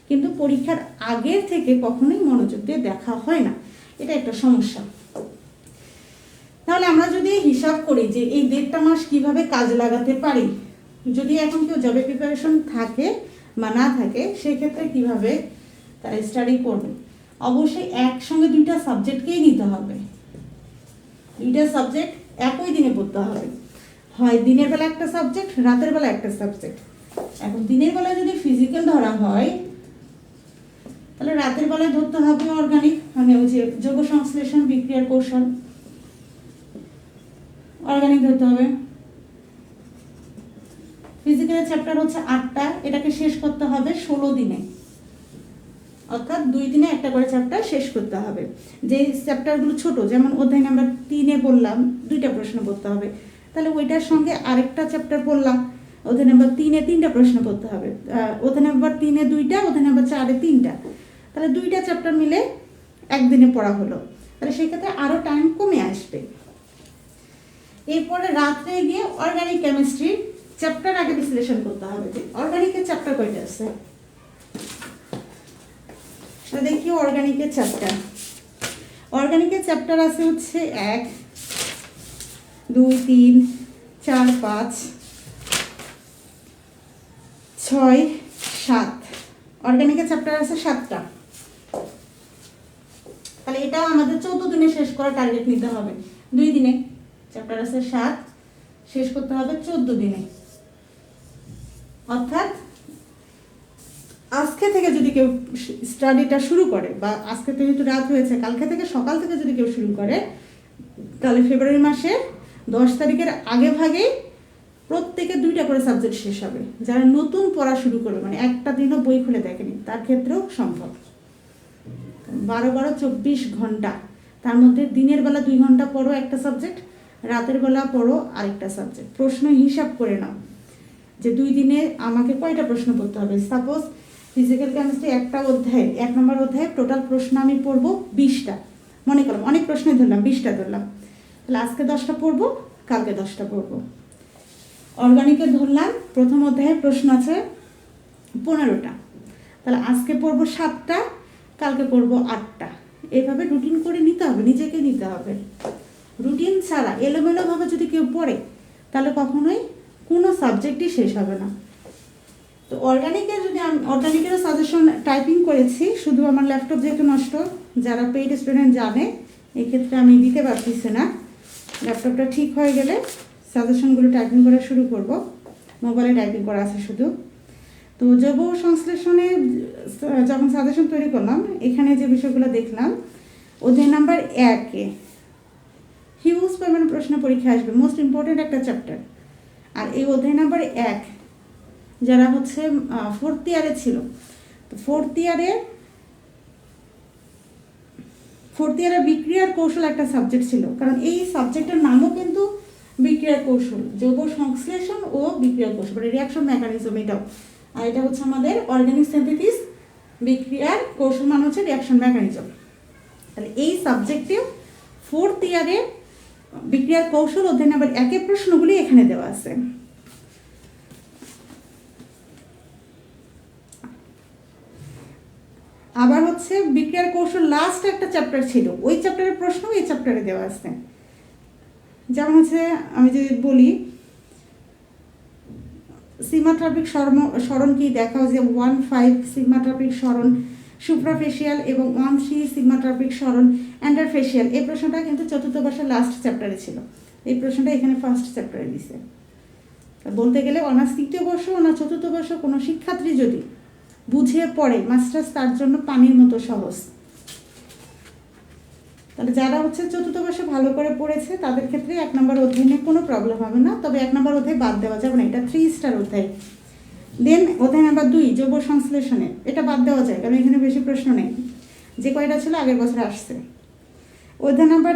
কিন্তু পরীক্ষার আগের থেকে কখনোই মনোযোগ দিয়ে দেখা হয় না, এটা একটা সমস্যা। তাহলে আমরা যদি হিসাব করি যে এই 1.5 মাস কিভাবে কাজে লাগাতে পারি, যদি এখন কেউ জবে প্রিপারেশন থাকে বা না থাকে, সেক্ষেত্রে কিভাবে তারা স্টাডি করবে। অবশ্যই একসঙ্গে 2টা সাবজেক্টকেই নিতে হবে, 2টা সাবজেক্ট একই দিনে পড়তে হবে, হয় দিনের বেলা একটা সাবজেক্ট, রাতের বেলা একটা সাবজেক্ট। এখন দিনের বেলা যদি ফিজিক্যাল ধরা হয়, তাহলে রাতের বেলায় ধরতে হবে অর্গানিক, মানে ওই যে যৌগ সংশ্লেষণ বিক্রিয়ার কৌশল, অর্গানিক ধরতে হবে। ফিজিক্যালের চ্যাপ্টার হচ্ছে 8টা, এটাকে শেষ করতে হবে 16 দিনে, অর্থাৎ 2 দিনে একটা করে চ্যাপ্টার শেষ করতে হবে। যে চ্যাপ্টারগুলো ছোট, যেমন অধ্যায় নাম্বার 3-এ বললাম 2টা প্রশ্ন পড়তে হবে, তাহলে ওইটার সঙ্গে আরেকটা চ্যাপ্টার পড়লাম, অধ্যায় নাম্বার 3-এ 3টা প্রশ্ন পড়তে হবে, অধ্যায় নাম্বার 3-এ 2টা, অধ্যায় নাম্বার 4-এ 3টা, তাহলে 2টা চ্যাপ্টার মিলে একদিনে পড়া হলো, তাহলে সেক্ষেত্রে আরও টাইম কমে আসবে। এরপরে রাত্রে গিয়ে অর্গানিক কেমিস্ট্রি চ্যাপ্টার আগে বিশ্লেষণ করতে হবে যে অর্গানিকের চ্যাপ্টার কয়টা আছে। দেখি অর্গানিকের চ্যাপ্টার আছে হচ্ছে 1, 2, 3, 4, 5, 6, 7, অর্গানিকের চ্যাপ্টার আছে 7টা। তাহলে এটা আমাদের 14 দিনে শেষ করার টার্গেট নিতে হবে। 2 দিনে চ্যাপ্টার আছে 7, শেষ করতে হবে 14 দিনে। অর্থাৎ আজকে থেকে যদি কেউ স্টাডিটা শুরু করে, বা আজকে থেকে একটু রাত হয়েছে, কালকে থেকে সকাল থেকে যদি কেউ শুরু করে, তাহলে ফেব্রুয়ারি মাসের 10 তারিখের আগে ভাগে প্রত্যেকে 2টা করে সাবজেক্ট শেষ হবে। যারা নতুন পড়া শুরু করবে, মানে একটা দিনও বই খুলে দেখেনি, তার ক্ষেত্রেও সম্ভব। 12 24 ঘন্টা, তার মধ্যে দিনের বেলা 2 ঘন্টা পড়ো একটা সাবজেক্ট, রাতের বেলা পড়ো আরেকটা সাবজেক্ট। প্রশ্ন হিসাব করে নাও যে 2 দিনে আমাকে কয়টা প্রশ্ন পড়তে হবে। সাপোজ ফিজিক্যাল কেমিস্ট্রি একটা অধ্যায়ে 1 নম্বর অধ্যায়ে টোটাল প্রশ্ন আমি পড়বো 20টা, মনে করলাম অনেক প্রশ্নই ধরলাম, 20টা ধরলাম, তাহলে আজকে 10টা পড়বো, কালকে 10টা পড়বো। অর্গানিকে ধরলাম প্রথম অধ্যায়ের প্রশ্ন আছে 15টা, তাহলে আজকে পড়বো 7টা, কালকে পড়বো 8টা। এইভাবে রুটিন করে নিতে হবে, নিজেকে নিতে হবে। রুটিন ছাড়া এলোমেলোভাবে যদি কেউ পড়ে তাহলে কখনোই কোনো সাবজেক্টই শেষ হবে না। তো অর্গানিকের যদি আমি অর্গানিকেরও সাজেশন টাইপিং করেছি, শুধু আমার ল্যাপটপ যেহেতু নষ্ট, যারা পেইড স্টুডেন্ট জানে এক্ষেত্রে আমি দিতে পারতেছি না। ল্যাপটপটা ঠিক হয়ে গেলে সাজেশনগুলো টাইপিং করা শুরু করব, মোবাইলে টাইপিং করা আছে শুধু। তো জৈব সংশ্লেষণে যখন সাজেশন তৈরি করলাম, এখানে যে বিষয়গুলো দেখলাম, অধ্যায় নাম্বার 1-এ হিউজ পরিমাণ প্রশ্ন পরীক্ষা আসবে, মোস্ট ইম্পর্টেন্ট একটা চ্যাপ্টার। আর এই অধ্যায় নাম্বার 1 যারা হচ্ছে 4th ইয়ারে ছিল, তো 4th ইয়ারে বিক্রিয়ার কৌশল একটা সাবজেক্ট ছিল, কারণ এই সাবজেক্টের নামও কিন্তু বিক্রিয়ার কৌশল, জৈব সংশ্লেষণ ও বিক্রিয়ার কৌশল, মানে রিয়াকশন মেকানিজম এটাও। আর এটা হচ্ছে আমাদের অর্গানিক সিনথেসিস, বিক্রিয়ার কৌশল মানে হচ্ছে রিয়াকশন মেকানিজম। তাহলে এই সাবজেক্টে 4th ইয়ারে বিক্রিয়ার কৌশল অধ্যায় নাম্বার 1-এর প্রশ্নগুলি এখানে দেওয়া আছে। আবার হচ্ছে বিক্রিয়ার কৌশল লাস্ট একটা চ্যাপ্টার ছিল, ওই চ্যাপ্টারের প্রশ্ন এই চ্যাপ্টারে দেওয়া আছে। যেমন হচ্ছে আমি যদি বলি সিগমাট্রপিক সরণ কি, দেখাও যে 1-5 সিগমাট্রপিক সরণ সুপ্রাফেশিয়াল এবং 1-3 সিগমাট্রপিক সরণ অ্যান্ডারফেশিয়াল। এই প্রশ্নটা কিন্তু 4th বর্ষের লাস্ট চ্যাপ্টারে ছিল, এই প্রশ্নটা এখানে ফার্স্ট চ্যাপ্টারে দিছে। বলতে গেলে অনার্স 3য় বর্ষ, অনার্স 4th বর্ষ কোনো শিক্ষার্থী যদি বুঝে পড়ে, মাস্টার্স তার জন্য পানির মতো সহজ। তাহলে যারা হচ্ছে 4th বর্ষে ভালো করে পড়েছে তাদের ক্ষেত্রে 1 নম্বর অধ্যায় নিয়ে কোনো প্রবলেম হবে না, তবে 1 নম্বর অধ্যায় বাদ দেওয়া যাবে না, এটা 3 স্টার অধ্যায়। দেন অধ্যায় নাম্বার 2 জৈব সংশ্লেষণে, এটা বাদ দেওয়া যায় কারণ এখানে বেশি প্রশ্ন নেই, যে কয়টা ছিল আগের বছর আসছে। অধ্যায় নাম্বার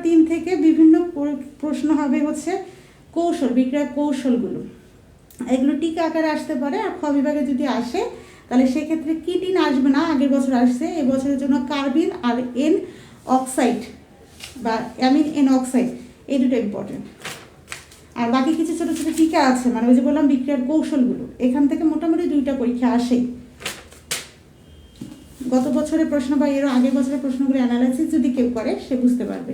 3 থেকে বিভিন্ন প্রশ্ন হবে হচ্ছে কৌশল, বিক্রিয়ার কৌশলগুলো, এগুলো টিকা আকারে আসতে পারে। আর খ বিভাগে যদি আসে তাহলে সেক্ষেত্রে কিটিন আসবে না, আগের বছর আসছে, এই বছরের জন্য কার্বিন আর এন অক্সাইড বা অ্যামিন এন অক্সাইড, এই দুটো ইম্পর্টেন্ট। আর বাকি কিছু ছোটো ছোটো টিকা আছে, মানে ওই যে বললাম বিক্রিয়ার কৌশলগুলো, এখান থেকে মোটামুটি 2টা পরীক্ষা আসে। গত বছরের প্রশ্ন বা এর আগের বছরের প্রশ্নগুলো অ্যানালাইসিস যদি কেউ করে সে বুঝতে পারবে।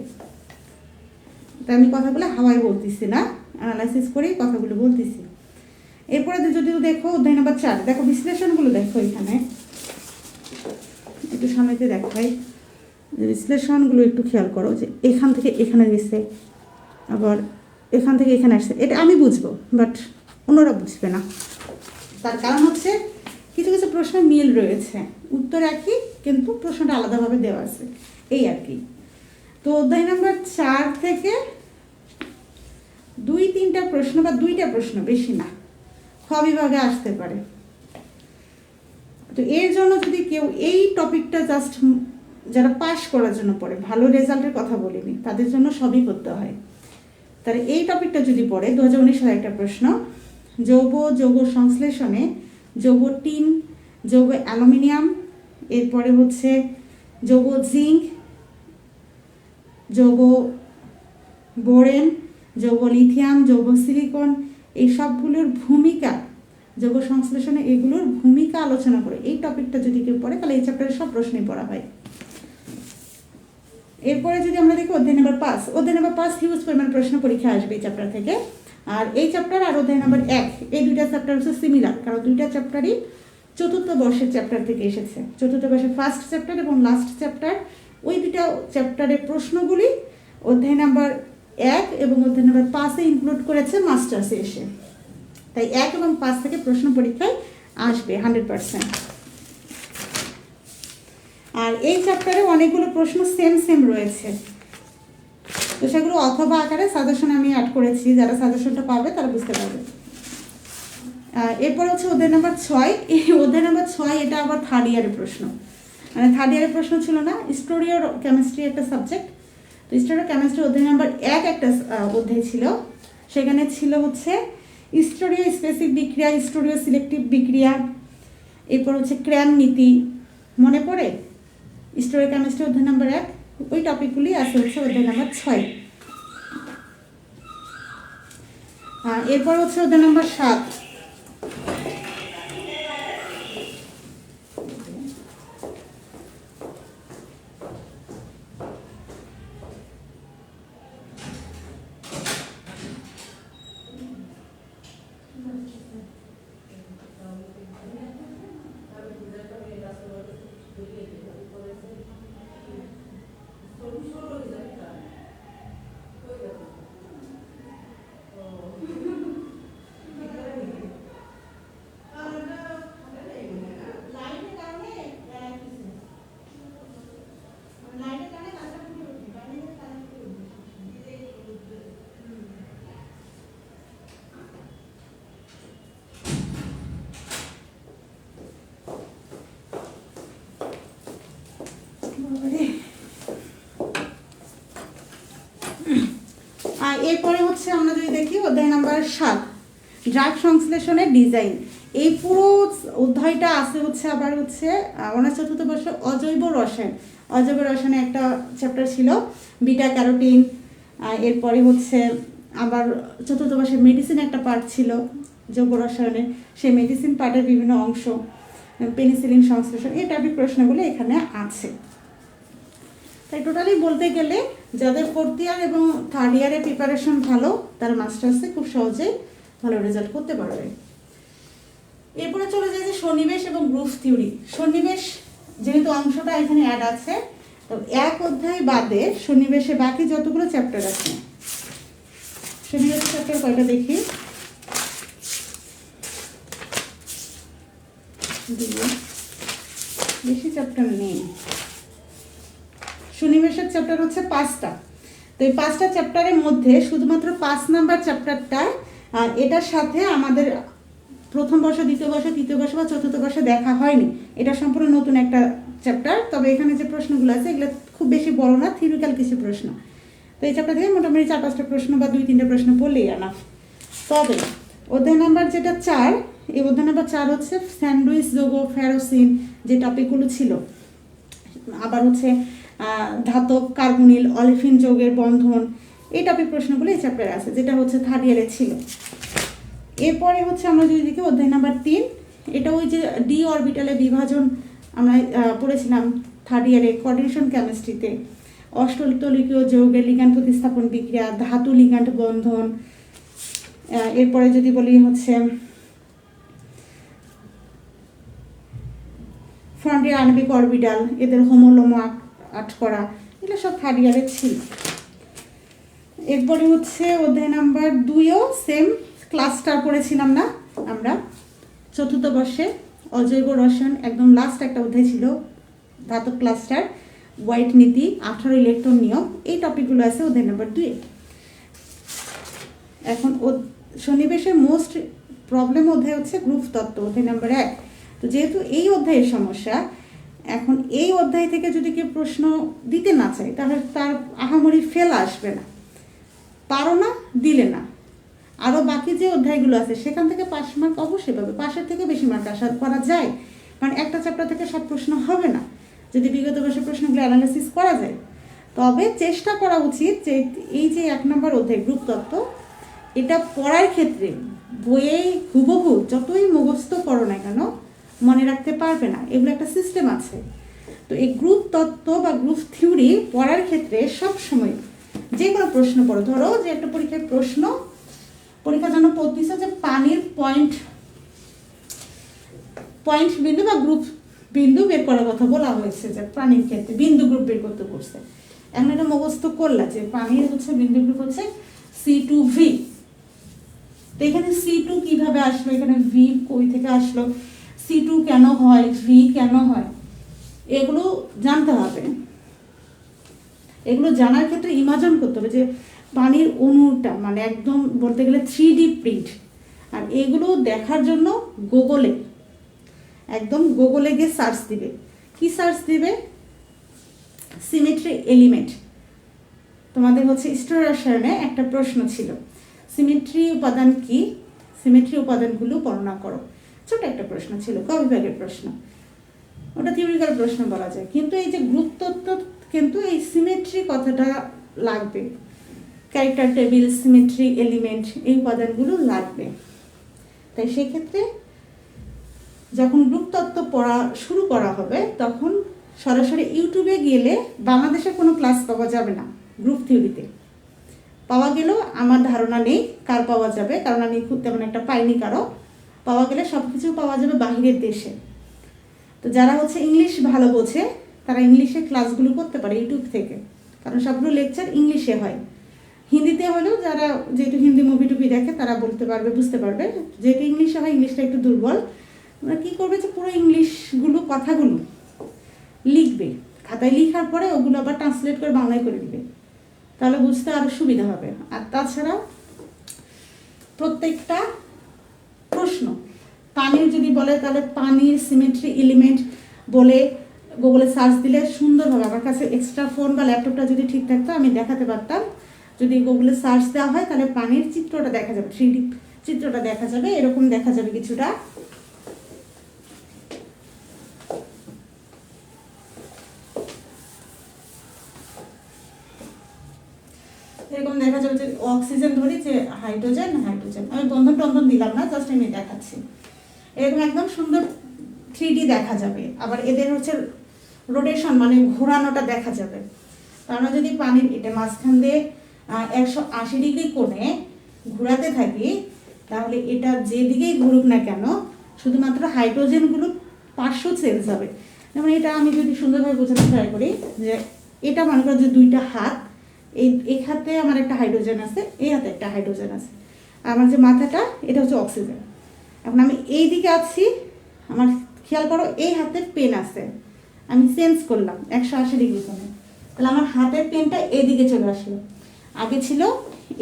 তাই আমি কথাগুলো হাওয়ায় বলতেছি না, অ্যানালাইসিস করেই কথাগুলো বলতেছি। এরপরে যদি দেখো অধ্যায় নাম্বার 4, দেখো বিশ্লেষণগুলো দেখো, এখানে একটু সামনেতে দেখাই, বিশ্লেষণগুলো একটু খেয়াল করো, যে এখান থেকে এখানে গেছে, আবার এখান থেকে এখানে আসছে, এটা আমি বুঝবো বাট অন্যরা বুঝবে না। তার কারণ হচ্ছে কিছু কিছু প্রশ্ন মিল রয়েছে, উত্তর একই কিন্তু প্রশ্নটা আলাদাভাবে দেওয়া আছে, এই আর কি। তো অধ্যায় নাম্বার 4 থেকে 2-3টা প্রশ্ন বা 2টা প্রশ্ন, বেশি না, খ বিভাগে আসতে পারে। তো এর জন্য যদি কেউ এই টপিকটা জাস্ট যারা পাস করার জন্য পড়ে, ভালো রেজাল্টের কথা বলিনি, তাদের জন্য সবই করতে হয়। তাহলে এই টপিকটা যদি পড়ে, 2019 সালে একটা প্রশ্ন, যৌগ সংশ্লেষণে যৌগ টিন, যৌগ অ্যালুমিনিয়াম, এরপরে হচ্ছে যৌগ জিঙ্ক, যৌগ বোরেন, যৌগ লিথিয়াম, যৌগ সিলিকন, এই সবগুলোর ভূমিকা, যৌগ সংশ্লেষণে এগুলোর ভূমিকা আলোচনা করে এই টপিকটা যদি কেউ পড়ে তাহলে এই চ্যাপ্টারে সব প্রশ্নই পড়া হয়। এরপরে যদি আমরা দেখি অধ্যায় নাম্বার 5 হিউজ পরিমাণ প্রশ্ন পরীক্ষা আসবে এই চ্যাপ্টার থেকে। আর এই চ্যাপ্টার আর অধ্যায় নাম্বার 1, এই 2টা চ্যাপ্টার হচ্ছে সিমিলার, কারণ 2টা চ্যাপ্টারই 4th বর্ষের চ্যাপ্টার থেকে এসেছে। 4th বর্ষের ফার্স্ট চ্যাপ্টার এবং লাস্ট চ্যাপ্টার, ওই 2টা চ্যাপ্টারের প্রশ্নগুলি অধ্যায় নাম্বার 1 এবং অধ্যায় নাম্বার 5-এ ইনক্লুড করেছে মাস্টার্সে এসে। তাই 1 এবং 5 থেকে প্রশ্ন পরীক্ষায় আসবে 100%। আর এই চ্যাপ্টারে অনেকগুলো প্রশ্ন সেম রয়েছে, তো সেগুলো অথবা আকারে সাজেশন আমি অ্যাড করেছি, যারা সাজেশনটা পাবে তারা বুঝতে পারবে। এরপর হচ্ছে অধ্যায় নাম্বার 6, এই অধ্যায় নাম্বার 6 এটা আবার 3rd ইয়ারের প্রশ্ন, মানে 3rd ইয়ারের প্রশ্ন ছিল না, স্টোরিও কেমিস্ট্রি একটা সাবজেক্ট। তো স্টোরিও কেমিস্ট্রি অধ্যায় নাম্বার 1 একটা অধ্যায় ছিল, সেখানে ছিল হচ্ছে স্টোরিও স্পেসিফিক বিক্রিয়া, স্টোরিও সিলেক্টিভ বিক্রিয়া, এরপর হচ্ছে ক্র্যাম নীতি, মনে পড়ে? স্টোরিও কেমিস্ট্রি অধ্যায় নাম্বার 1 ওই টপিকগুলি আছে হচ্ছে অধ্যায় নাম্বার 6। এরপর হচ্ছে অধ্যায় নাম্বার 7। এরপরে হচ্ছে আমরা যদি দেখি অধ্যায় নাম্বার 7, ড্রাগ সংশ্লেষণের ডিজাইন। এই পুরো অধ্যায়টা আছে হচ্ছে আবার হচ্ছে অনার্স চতুর্থ বর্ষ অজৈব রসায়ন। অজৈব রসায়নে একটা চ্যাপ্টার ছিল বিটা ক্যারোটিন। এরপরে হচ্ছে আবার চতুর্থ বর্ষে মেডিসিন একটা পার্ট ছিল জৈব রসায়নে, সেই মেডিসিন পার্টের বিভিন্ন অংশ, পেনিসিলিন সংশ্লেষণ, এই টাইপের প্রশ্নগুলো এখানে আছে। তাই টোটালি বলতে গেলে যাদের 4th ইয়ার এবং 3rd ইয়ারে প্রিপারেশন ভালো, তারা মাস্টার্সে খুব সহজেই ভালো রেজাল্ট করতে পারবে। এরপরে চলে যায় যে সন্নিবেশ এবং গ্রুপ থিওরি। সন্নিবেশ যেহেতু অংশটা এখানে অ্যাড আছে, তো এক অধ্যায় বাদে সন্নিবেশে বাকি যতগুলো চ্যাপ্টার আছে, সন্নিবেশ চ্যাপ্টার কয়টা দেখি, বেশি চ্যাপ্টার নেই। সন্নিবেশের চ্যাপ্টার হচ্ছে 5টা। তো এই 5টা চ্যাপ্টারের মধ্যে শুধুমাত্র 5 নাম্বার চ্যাপ্টারটা এটার সাথে আমাদের প্রথম বর্ষ, দ্বিতীয় বর্ষ, তৃতীয় বর্ষ বা চতুর্থ বর্ষে দেখা হয়নি। এটা সম্পূর্ণ নতুন একটা চ্যাপ্টার। তবে এখানে যে প্রশ্নগুলো আছে এগুলো খুব বেশি বড় না, থিওরিক্যাল কিছু প্রশ্ন। তো এই চ্যাপ্টার থেকে মোটামুটি 4-5টা প্রশ্ন বা 2-3টে প্রশ্ন পড়লেই আনাফ। তবে অধ্যায় নাম্বার যেটা 4, এই অধ্যায় নাম্বার 4 হচ্ছে স্যান্ডউইচ যৌগ, ফেরোসিন যে টপিকগুলো ছিল, আবার হচ্ছে ধাতব, কার্বনিল, অলিফিন যৌগের বন্ধন, এই টপিক প্রশ্নগুলো এই চ্যাপ্টারে আছে, যেটা হচ্ছে 3rd ইয়ারে ছিল। এরপরে হচ্ছে আমরা যদি দেখি অধ্যায় নাম্বার 3, এটা ওই যে ডি অরবিটালে বিভাজন আমরা পড়েছিলাম 3rd ইয়ারে কোঅর্ডিনেশন কেমিস্ট্রিতে, অষ্টতলিকীয় যৌগের লিগ্যান্ড প্রতিস্থাপন বিক্রিয়া, ধাতু লিগ্যান্ড বন্ধন। এরপরে যদি বলি হচ্ছে ফ্রন্টের আণবিক অরবিটাল, এদের হোমোলোম আট করা, এগুলো সব 3rd ইয়ারে ছিল। এরপরে হচ্ছে অধ্যায় নাম্বার 2ও সেম ক্লাস্টার পড়েছিলাম না আমরা চতুর্থ বর্ষে, অজৈব রসায়ন একদম লাস্ট একটা অধ্যায় ছিল ধাতব ক্লাস্টার, হোয়াইট নীতি, 18 ইলেকট্রন নিয়ম, এই টপিকগুলো আছে অধ্যায় নাম্বার 2। এখন সন্নিবেশের মোস্ট প্রবলেম অধ্যায় হচ্ছে গ্রুপ তত্ত্ব, অধ্যায় নাম্বার 1। তো যেহেতু এই অধ্যায়ের সমস্যা, এখন এই অধ্যায় থেকে যদি কেউ প্রশ্ন দিতে না চায় তাহলে তার আহামরি ফেল আসবে না, পারো না দিলে না। আরও বাকি যে অধ্যায়গুলো আছে সেখান থেকে 5 মার্ক অবশ্যই পাবে, 5-এর থেকে বেশি মার্ক আশা করা যায়, কারণ একটা চ্যাপ্টার থেকে সব প্রশ্ন হবে না যদি বিগত বর্ষের প্রশ্নগুলো অ্যানালাইসিস করা যায়। তবে চেষ্টা করা উচিত যে এই যে 1 নম্বর অধ্যায় গ্রুপ তত্ত্ব, এটা পড়ার ক্ষেত্রে বইয়ে হুবহু যতই মুখস্থ করো না কেন মনে রাখতে পারবে না, এগুলো একটা সিস্টেম আছে। তো এই গ্রুপ তত্ত্ব বা গ্রুপ থিওরি পড়ার ক্ষেত্রে সব সময় যে কোনো প্রশ্ন পড়ো, ধরো যে একটা পরীক্ষার প্রশ্ন, পরীক্ষার জন্য পড়তেছে যে পানির পয়েন্ট বিন্দু বা গ্রুপ বিন্দু বের করার কথা বলা হয়েছে, যে পানির ক্ষেত্রে বিন্দু গ্রুপ বের করতে বলছে। এখন এটা মুখস্থ করলা যে পানির হচ্ছে বিন্দু গ্রুপ হচ্ছে C2V। তো এখানে C2 কিভাবে আসলো, এখানে V কই থেকে আসলো, C2 কেন হয়, V কেন হয়, এগুলো জানতে হবে। এগুলো জানার ক্ষেত্রে ইমাজিন করতে হবে যে পানির অণুটা মানে একদম বলতে গেলে 3D প্রিন্ট। আর এগুলো দেখার জন্য গুগলে গিয়ে সার্চ দিবে। কি সার্চ দিবে? Symmetry element. তোমাদের হচ্ছে স্টোর রসায়নে একটা প্রশ্ন ছিল, সিমেট্রি উপাদান কি, সিমেট্রি উপাদানগুলো বর্ণনা করো, ছোট একটা প্রশ্ন ছিল, ক বিভাগের প্রশ্ন, ওটা থিওরিক্যাল প্রশ্ন বলা যায়। কিন্তু এই যে গ্রুপ তত্ত্ব কিন্তু এই সিমেট্রি কথাটা লাগবে, ক্যারেক্টার টেবিল, সিমেট্রি, এলিমেন্ট, এই উপাদানগুলো লাগবে। তাই সেক্ষেত্রে যখন গ্রুপ তত্ত্ব পড়া শুরু করা হবে তখন সরাসরি ইউটিউবে গেলে বাংলাদেশে কোনো ক্লাস পাওয়া যাবে না। গ্রুপ থিওরিতে পাওয়া গেলেও আমার ধারণা নেই কার পাওয়া যাবে, কারণ আমি খুব তেমন একটা পাইনি কারো। পাওয়া গেলে সব কিছু পাওয়া যাবে বাহিরের দেশে। তো যারা হচ্ছে ইংলিশ ভালো বোঝে তারা ইংলিশে ক্লাসগুলো করতে পারে ইউটিউব থেকে, কারণ সবগুলো লেকচার ইংলিশে হয়। হিন্দিতে হলেও যারা যেহেতু হিন্দি মুভি টুভি দেখে তারা বলতে পারবে, বুঝতে পারবে। যেহেতু ইংলিশে হয়, ইংলিশটা একটু দুর্বল, ওরা কী করবে যে পুরো ইংলিশগুলো কথাগুলো লিখবে, খাতায় লিখার পরে ওগুলো আবার ট্রান্সলেট করে বাংলায় করে দিবে, তাহলে বুঝতে আরও সুবিধা হবে। আর তাছাড়া প্রত্যেকটা প্রশ্ন পানির যদি বলে তাহলে পানির সিমেট্রি এলিমেন্ট বলে গুগলে সার্চ দিলে সুন্দরভাবে, আমার কাছে এক্সট্রা ফোন বা ল্যাপটপটা যদি ঠিক থাকতো আমি দেখাতে পারতাম। যদি গুগলে সার্চ দেওয়া হয় তাহলে পানির চিত্রটা দেখা যাবে, 3D চিত্রটা দেখা যাবে, এরকম দেখা যাবে কিছুটা। এরকম দেখা যাবে যে অক্সিজেন ধরি যে হাইড্রোজেন, আমি বন্ধন টন্ধন দিলাম না, জাস্ট আমি দেখাচ্ছি। এরকম একদম সুন্দর 3D দেখা যাবে। আবার এদের হচ্ছে রোটেশন মানে ঘোরানোটা দেখা যাবে। আমরা যদি পানির এটা মাঝখান দিয়ে 180 ডিগ্রি কোণে ঘোরাতে থাকি তাহলে এটা যেদিকেই ঘুরুক না কেন শুধুমাত্র হাইড্রোজেনগুলো পার্শ্ব চেঞ্জ হবে। যেমন এটা আমি যদি সুন্দরভাবে বোঝাতে ট্রাই করি যে এটা মনে করো যে দুইটা হাত, এই হাতে আমার একটা হাইড্রোজেন আছে, এই হাতে একটা হাইড্রোজেন আছে, আমার যে মাথাটা এটা হচ্ছে অক্সিজেন। এখন আমি এই দিকে আছি, আমার খেয়াল করো এই হাতে পেন আছে, আমি চেঞ্জ করলাম 180 ডিগ্রি কোণে, তাহলে আমার হাতের পেনটা এইদিকে চলে আসলো। আগে ছিল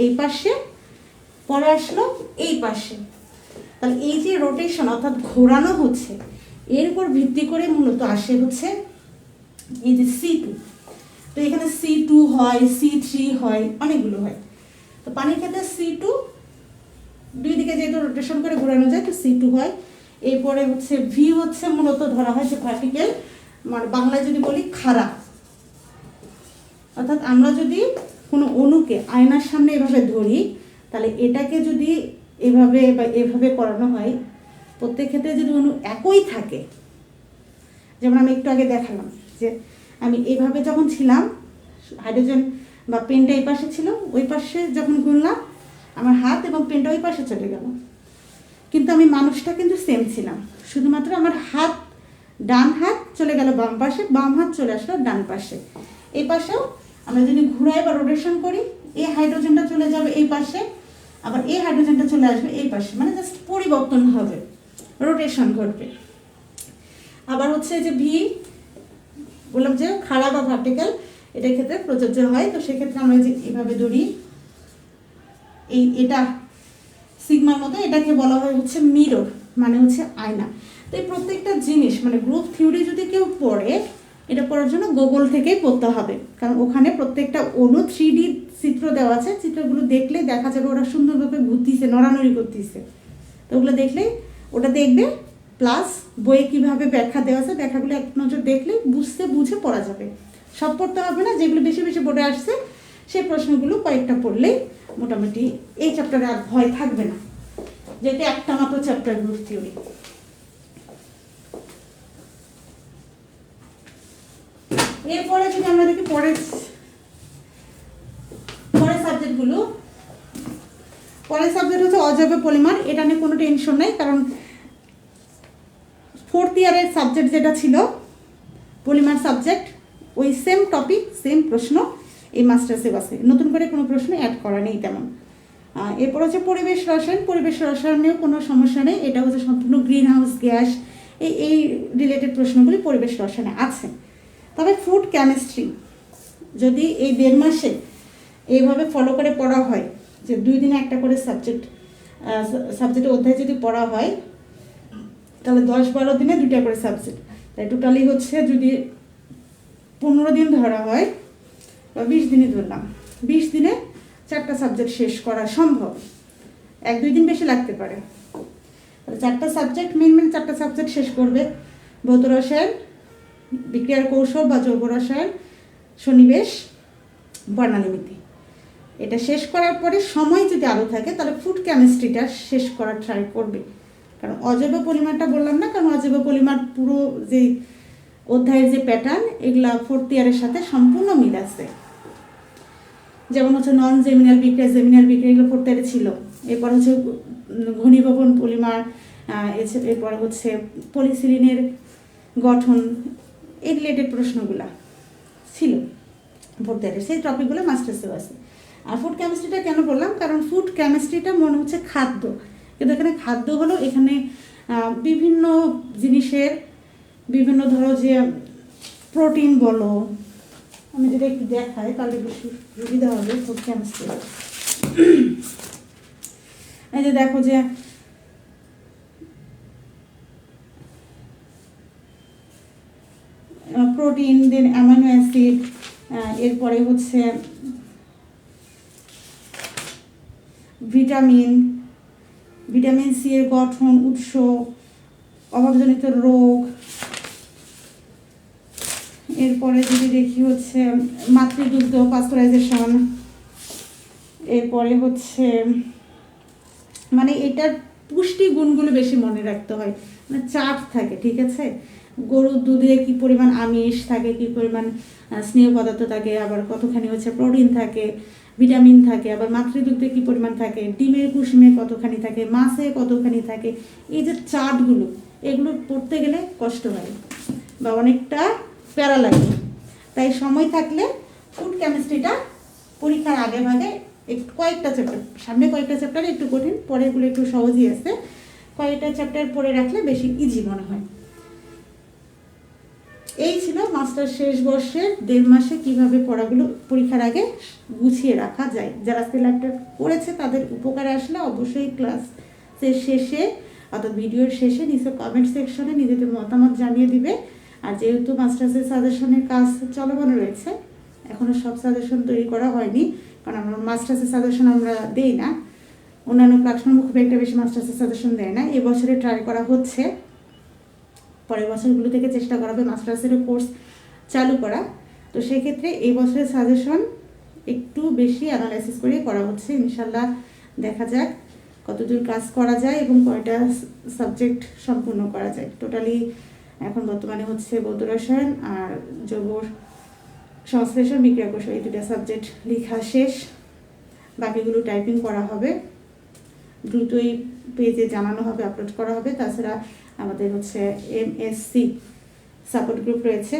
এই পাশে, পরে আসলো এই পাশে। তাহলে এই যে রোটেশন অর্থাৎ ঘোরানো হচ্ছে, এর উপর ভিত্তি করে মূলত আসে হচ্ছে এই যে C2। তো এখানে C2 হয়, C3 হয়, অনেকগুলো হয়। তো পানির ক্ষেত্রে C2 দুই দিকে যেহেতু রোটেশন করে ঘোরানো যায় তো C2 হয়। এরপরে হচ্ছে V হচ্ছে মূলত ধরা হয় যে পার্টিকেল, মানে বাংলায় যদি বলি খাড়া, অর্থাৎ আমরা যদি কোনো অণুকে আয়নার সামনে এভাবে ধরি তাহলে এটাকে যদি এভাবে বা এভাবে করানো হয়, প্রত্যেক ক্ষেত্রে যদি অণু একই থাকে, যেমন আমি একটু আগে দেখালাম যে আমি এইভাবে যখন ছিলাম, হাইড্রোজেন বা পেনটা এই পাশে ছিল, ওই পাশে যখন গুনলাম আমার হাত এবং পেনটা ওই পাশে চলে গেল, কিন্তু আমি মানুষটা কিন্তু সেম ছিলাম। শুধুমাত্র আমার হাত, ডান হাত চলে গেল বাম পাশে, বাম হাত চলে আসলো ডান পাশে। এই পাশেও আমরা যদি ঘুরাই বা রোটেশন করি, এই হাইড্রোজেনটা চলে যাবে এই পাশে, আবার এই হাইড্রোজেনটা চলে আসবে এই পাশে, মানে জাস্ট পরিবর্তন হবে, রোটেশন ঘটবে। আবার হচ্ছে যে ভি বললাম যে খাড়া বা ভার্টিক্যাল, এটার ক্ষেত্রে প্রযোজ্য হয়। তো সেক্ষেত্রে আমরা যে এভাবে ধরি, এটা সিগমার মতো, এটাকে বলা হয় হচ্ছে মিরর, মানে হচ্ছে আয়না। তো এই প্রত্যেকটা জিনিস মানে গ্রুপ থিওরি যদি কেউ পড়ে, এটা পড়ার জন্য গুগল থেকেই পড়তে হবে, কারণ ওখানে প্রত্যেকটা অণু 3D চিত্র দেওয়া আছে। চিত্রগুলো দেখলে দেখা যাবে ওরা সুন্দরভাবে ঘুরতেছে, নড়ানড়ি করতেছে। তো ওগুলো দেখলে ওটা দেখবে, প্লাস বইয়ে কীভাবে ব্যাখ্যা দেওয়া আছে ব্যাখ্যাগুলো এক নজর দেখলে বুঝে পড়া যাবে। সব পড়তে হবে না, যেগুলো বেশি বেশি বোর্ডে আসছে সেই প্রশ্নগুলো কয়েকটা পড়লেই মোটামুটি এই চ্যাপ্টারে আর ভয় থাকবে না, যেটা একটা মাত্র চ্যাপ্টার গ্রুপ থিওরি। এরপরে যদি আমরা দেখি পরের সাবজেক্টগুলো, পরের সাবজেক্ট হচ্ছে অজৈব পলিমার। এটা নিয়ে কোনো টেনশন নাই, কারণ 4th ইয়ারের সাবজেক্ট যেটা ছিল পলিমার সাবজেক্ট, ওই সেম টপিক সেম প্রশ্ন এই মাস্টার সিলেবাসে, নতুন করে কোনো প্রশ্ন অ্যাড করা নেই তেমন। এরপর হচ্ছে পরিবেশ রসায়ন। পরিবেশ রসায়নেও কোনো সমস্যা নেই, এটা হচ্ছে সম্পূর্ণ গ্রিন হাউস গ্যাস, এই রিলেটেড প্রশ্নগুলি পরিবেশ রসায়নে আছে। তবে ফুড কেমিস্ট্রি যদি এই 1.5 মাসে এইভাবে ফলো করে পড়া হয়, যে 2 দিনে একটা করে সাবজেক্টের অধ্যায় যদি পড়া হয়, তাহলে 10-12 দিনে 2টা করে সাবজেক্ট, তাই টোটালি হচ্ছে যদি 15 দিন ধরা হয় বা 20 দিনে ধরলাম, 20 দিনে 4টা সাবজেক্ট শেষ করা সম্ভব। 1-2 দিন বেশি লাগতে পারে। তাহলে 4টা সাবজেক্ট, মেন 4টা সাবজেক্ট শেষ করবে। ভৌত রসায়ন, বিক্রিয়ার কৌশল বা জৈব রসায়ন, সন্নিবেশ, বর্ণালীমিতি। এটা শেষ করার পরে সময় যদি আরও থাকে তাহলে ফুড কেমিস্ট্রিটা শেষ করার ট্রাই করবে, কারণ অজৈব পলিমারটা বললাম না, কারণ অজৈব পলিমার পুরো যে অধ্যায়ের যে প্যাটার্ন এগুলা 4th ইয়ারের সাথে সম্পূর্ণ মিল আছে। যেমন হচ্ছে নন জেমিনাল বিক্রিয়া, জেমিনাল বিক্রিয়া এগুলো 4th ইয়ারে ছিল। এরপর হচ্ছে ঘনীভবন পলিমার, এরপর হচ্ছে পলিসিলিনের গঠন, এই রিলেটেড প্রশ্নগুলা ছিল 4th ইয়ারে, সেই টপিকগুলো মাস্টার্সেও আছে। আর ফুড কেমিস্ট্রিটা কেন বললাম, কারণ ফুড কেমিস্ট্রিটা মনে হচ্ছে খাদ্য, কিন্তু এখানে খাদ্য হলো এখানে বিভিন্ন জিনিসের বিভিন্ন ধরো যে প্রোটিন বলো, আমি যদি একটু দেখাই তাহলে বেশি সুবিধা হবে ফুড কেমিস্ট্রি। এই যে দেখো যে প্রোটিন, দেন অ্যামাইনো অ্যাসিড, এরপরে হচ্ছে ভিটামিন সি এর গঠন, উৎস, অভাবজনিত রোগ, এরপরে যদি দেখি হচ্ছে মাতৃদুগ্ধ, পাস্তুরাইজেশন, এরপরে হচ্ছে মানে এটার পুষ্টি গুণগুলো বেশি মনে রাখতে হয়, মানে চার্ট থাকে, ঠিক আছে। গরুর দুধে কি পরিমাণ আমিষ থাকে, কি পরিমাণ স্নেহ পদার্থ থাকে, আবার কতখানি হচ্ছে প্রোটিন থাকে, ভিটামিন থাকে, আবার মাতৃদুগ্ধে কি পরিমাণ থাকে, ডিমের কুসুমে কতখানি থাকে, মাছে কতখানি থাকে, এই যে চার্টগুলো এগুলো পড়তে গেলে কষ্ট হয় বা অনেকটা প্যারা লাগে। তাই সময় থাকলে ফুড কেমিস্ট্রিটা পরীক্ষার আগে ভাগে একটু কয়েকটা চ্যাপ্টার, সামনে কয়েকটা চ্যাপ্টারে একটু কঠিন, পরেরগুলো একটু সহজই আছে, কয়েকটা চ্যাপ্টার পড়ে রাখলে বেশি ইজি মনে হয়। এই ছিল মাস্টার শেষ বর্ষের 1.5 মাসে কীভাবে পড়াগুলো পরীক্ষার আগে গুছিয়ে রাখা যায়। যারা সিলেক্টেড করেছে তাদের উপকারে আসলে অবশ্যই ক্লাসের শেষে অর্থাৎ ভিডিওর শেষে নিচে কমেন্ট সেকশনে নিজেদের মতামত জানিয়ে দিবে। আর যেহেতু মাস্টার্সের সাজেশনের কাজ চলমান রয়েছে, এখনও সব সাজেশন তৈরি করা হয়নি, কারণ আমরা মাস্টার্সের সাজেশন আমরা দেই না, অন্যান্য প্ল্যাটফর্ম খুব একটা বেশি মাস্টার্সের সাজেশন দেয় না। এবছরে ট্রাই করা হচ্ছে, পরের বছরগুলো থেকে চেষ্টা করা হবে মাস্টার্সেরও কোর্স চালু করা। তো সেক্ষেত্রে এই বছরের সাজেশন একটু বেশি অ্যানালাইসিস করে করা হচ্ছে। ইনশাল্লাহ দেখা যাক কতদূর কাজ করা যায় এবং কয়টা সাবজেক্ট সম্পূর্ণ করা যায়। টোটালি এখন বর্তমানে হচ্ছে ভৌত রসায়ন আর জৈব সংশ্লেষণ, বিক্রিয়া কৌশল, এই 2টা সাবজেক্ট লেখা শেষ, বাকিগুলো টাইপিং করা হবে, দ্রুতই পেজে জানানো হবে, আপলোড করা হবে। তাছাড়া আমাদের হচ্ছে MSc সাপোর্ট গ্রুপ রয়েছে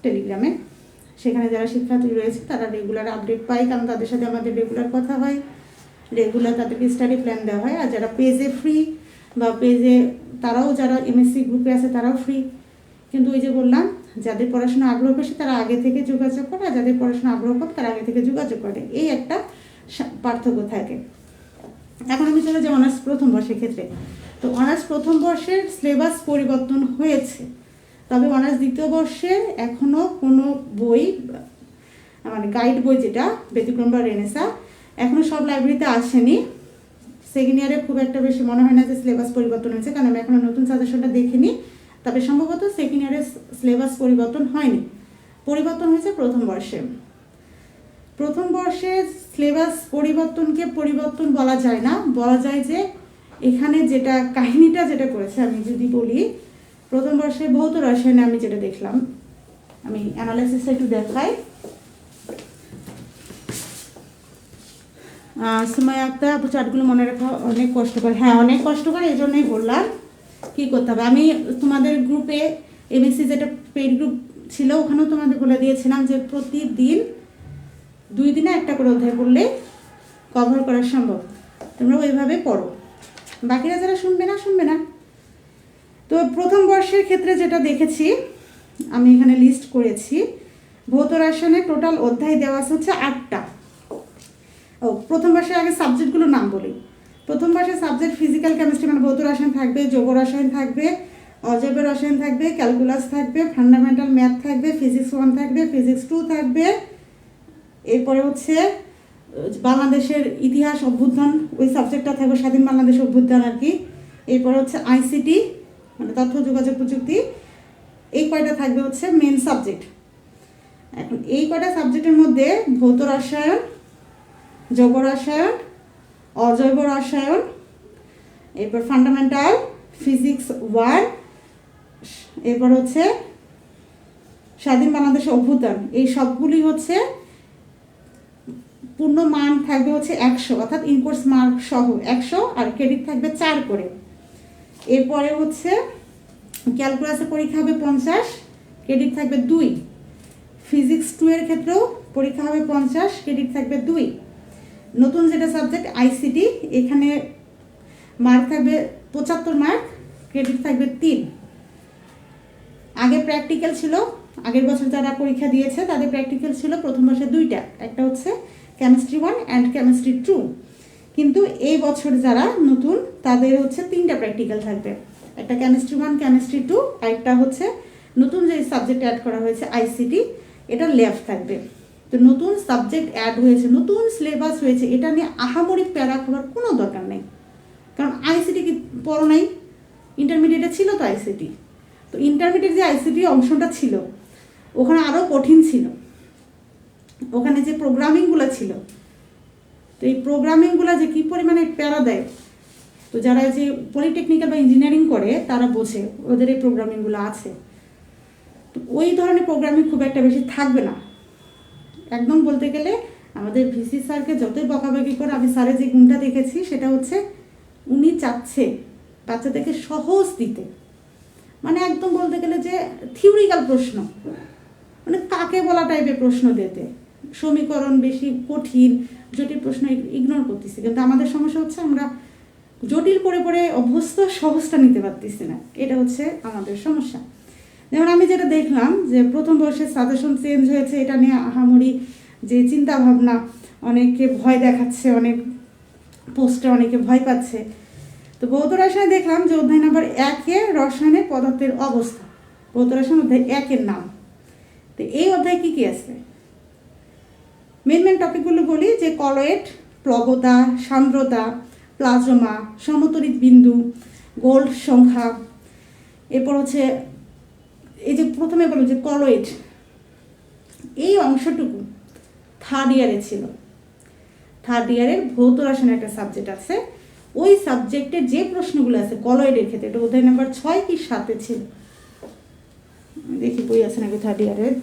টেলিগ্রামে, সেখানে যারা শিক্ষার্থী রয়েছে তারা রেগুলার আপডেট পায়, কারণ তাদের সাথে আমাদের রেগুলার কথা হয়, রেগুলার তাদেরকে স্টাডি প্ল্যান দেওয়া হয়। আর যারা পেজে ফ্রি বা পেজে তারাও যারা MSc গ্রুপে আছে তারাও ফ্রি, কিন্তু ওই যে বললাম যাদের পড়াশোনা আগ্রহ বেশি তারা আগে থেকে যোগাযোগ করে, আর যাদের পড়াশোনা আগ্রহ কম তারা আগে থেকে যোগাযোগ করে, এই একটা পার্থক্য থাকে। এখন আমি চলে যাই অনার্স প্রথম বর্ষের ক্ষেত্রে। তো অনার্স প্রথম বর্ষের সিলেবাস পরিবর্তন হয়েছে, তবে অনার্স দ্বিতীয় বর্ষে এখনও কোনো বই মানে গাইড বই যেটা ব্যতিক্রম বা রেনেসা এখনও সব লাইব্রেরিতে আসেনি। সেকেন্ড ইয়ারে খুব একটা বেশি মনে হয় না যে সিলেবাস পরিবর্তন হয়েছে, কারণ আমি এখনও নতুন সাজেশনটা দেখিনি, তবে সম্ভবত সেকেন্ড ইয়ারে সিলেবাস পরিবর্তন হয়নি, পরিবর্তন হয়েছে প্রথম বর্ষে। প্রথম বর্ষে সিলেবাস পরিবর্তনকে পরিবর্তন বলা যায় না, বলা যায় যে এখানে যেটা কাহিনীটা যেটা করেছে, আমি যদি বলি প্রথম বর্ষে ভৌত রসায়নে আমি যেটা দেখলাম, আমি অ্যানালাইসিসটা একটু দেখাই। সুমাইয়া আক্তার আপু চার্টগুলো মনে রাখা অনেক কষ্টকর, হ্যাঁ অনেক কষ্টকর, এই জন্যই বললাম কী করতে হবে। আমি তোমাদের গ্রুপে MSc যেটা পেইড গ্রুপ ছিল ওখানেও তোমাদের বলে দিয়েছিলাম যে প্রতিদিন 2 দিনে একটা করে অধ্যায় পড়লে কভার করা সম্ভব, তোমরা ওইভাবে পড়ো, বাকিরা যারা শুনবে না। তো প্রথম বর্ষের ক্ষেত্রে যেটা দেখেছি আমি এখানে লিস্ট করেছি, ভৌত রসায়নে টোটাল অধ্যায় দেওয়া আছে হচ্ছে 8টা। প্রথম বর্ষের আগে সাবজেক্টগুলোর নাম বলি। প্রথম বর্ষের সাবজেক্ট ফিজিক্যাল কেমিস্ট্রি মানে ভৌত রসায়ন থাকবে, জৈব রসায়ন থাকবে, অজৈব রসায়ন থাকবে, ক্যালকুলাস থাকবে, ফান্ডামেন্টাল ম্যাথ থাকবে, ফিজিক্স 1 থাকবে, ফিজিক্স 2 থাকবে, এরপরে হচ্ছে বাংলাদেশের ইতিহাস অভ্যুত্থান ওই সাবজেক্টটা থাকবে, স্বাধীন বাংলাদেশ অভ্যুত্থান আর কি। এরপরে হচ্ছে ICT মানে তথ্য যোগাযোগ প্রযুক্তি, এই কয়টা থাকবে হচ্ছে মেন সাবজেক্ট। এখন এই কটা সাবজেক্টের মধ্যে ভৌত রসায়ন, জৈব রসায়ন, অজৈব রসায়ন, এরপর ফান্ডামেন্টাল ফিজিক্স 1, এরপর হচ্ছে স্বাধীন বাংলাদেশ অভ্যুত্থান, এই সবগুলি হচ্ছে পূর্ণ মান থাকবে হচ্ছে 100, অর্থাৎ ইনকোর্স মার্ক সহ 100, আর ক্রেডিট থাকবে 4 করে। এরপরে হচ্ছে ক্যালকুলাসের পরীক্ষা হবে 50, ক্রেডিট থাকবে 2। ফিজিক্স 2 এর ক্ষেত্রেও পরীক্ষা হবে 50, ক্রেডিট থাকবে 2। নতুন যেটা সাবজেক্ট আইসিটি, এখানে মার্ক থাকবে 75 মার্ক, ক্রেডিট থাকবে 3। আগে প্র্যাকটিক্যাল ছিল, আগের বছর যারা পরীক্ষা দিয়েছে তাদের প্র্যাকটিক্যাল ছিল প্রথম বর্ষে 2টা, একটা হচ্ছে কেমিস্ট্রি 1 অ্যান্ড কেমিস্ট্রি 2। কিন্তু এই বছর যারা নতুন তাদের হচ্ছে 3টা প্র্যাকটিক্যাল থাকবে, একটা কেমিস্ট্রি 1, কেমিস্ট্রি 2, আর একটা হচ্ছে নতুন যে সাবজেক্ট অ্যাড করা হয়েছে আইসিটি, এটা ল্যাব থাকবে। তো নতুন সাবজেক্ট অ্যাড হয়েছে, নতুন সিলেবাস হয়েছে, এটা নিয়ে আহামরি প্যারা খাবার কোনো দরকার নেই, কারণ আইসিটি কি পড়ো নাই? ইন্টারমিডিয়েটে ছিল তো আইসিটি, তো ইন্টারমিডিয়েট যে আইসিটি অংশটা ছিল ওখানে আরও কঠিন ছিল, ওখানে যে প্রোগ্রামিংগুলো ছিল, তো এই প্রোগ্রামিংগুলো যে কী পরিমাণে প্যারা দেয়, তো যারা যে পলিটেকনিক্যাল বা ইঞ্জিনিয়ারিং করে তারা বোঝে ওদের এই প্রোগ্রামিংগুলো আছে। তো ওই ধরনের প্রোগ্রামিং খুব একটা বেশি থাকবে না। একদম বলতে গেলে আমাদের ভিসি স্যারকে যতই বকাবকি করে, আমি স্যারের যে গুণটা দেখেছি সেটা হচ্ছে উনি চাচ্ছে বাচ্চাদেরকে সহজ দিতে, মানে একদম বলতে গেলে যে থিওরিক্যাল প্রশ্ন, মানে কাকে বলা টাইপের প্রশ্ন দিতে, সমীকরণ বেশি কঠিন জটিল প্রশ্ন ইগনোর করতেছি। কিন্তু আমাদের সমস্যা হচ্ছে আমরা জটিল পড়ে পড়ে অভ্যস্ত, সহজটা নিতে পারতেছি না, এটা হচ্ছে আমাদের সমস্যা। যেমন আমি যেটা দেখলাম যে প্রথম বর্ষের সাজেশন চেঞ্জ হয়েছে, এটা নিয়ে আহামরি যে চিন্তা ভাবনা, অনেকে ভয় দেখাচ্ছে, অনেক পোস্টে অনেকে ভয় পাচ্ছে। তো ভৌত রসায়নে দেখলাম যে অধ্যায় নাম্বার 1-এ রসায়নের পদার্থের অবস্থা, ভৌত রসায়ন অধ্যায় 1-এর নাম। তো এই অধ্যায় কী কী আছে, মেন টপিকগুলো বলি যে কলয়েড, প্লবতা, সান্দ্রতা, প্লাজমা, সমতরিত বিন্দু, গোল্ড সংখ্যা। এরপর হচ্ছে এই যে প্রথমে বললাম যে কলয়েড, এই অংশটুকু থার্ড ইয়ারে ছিল, থার্ড ইয়ারের ভৌত রসায়নের একটা সাবজেক্ট আছে, ওই সাবজেক্টে যে প্রশ্নগুলো আছে কলয়েডের ক্ষেত্রে, এটা অধ্যায় নাম্বার 6 কি 7-এ ছিল, দেখি বই আছে নাকি থার্ড ইয়ারের।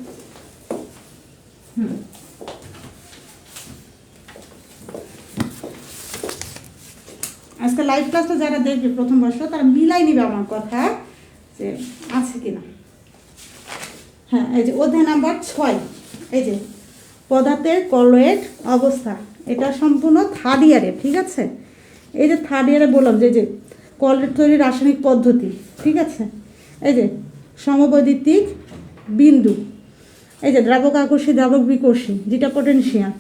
আজকে লাইভ ক্লাসটা যারা দেখবে প্রথম বর্ষ তারা মিলাই নিবে আমার কথা যে আছে কিনা। হ্যাঁ, এই যে অধ্যায় নাম্বার 6, এই যে পদার্থের কলয়েড অবস্থা, এটা সম্পূর্ণ থার্ড ইয়ারে, ঠিক আছে। এই যে থার্ড ইয়ারে বললাম যে কলয়েড তৈরির রাসায়নিক পদ্ধতি, ঠিক আছে। এই যে সমবৈদ্যুতিক বিন্দু, এই যে দ্রাবক আকর্ষী, দ্রাবক বিকর্ষী, যেটা পটেনশিয়াল,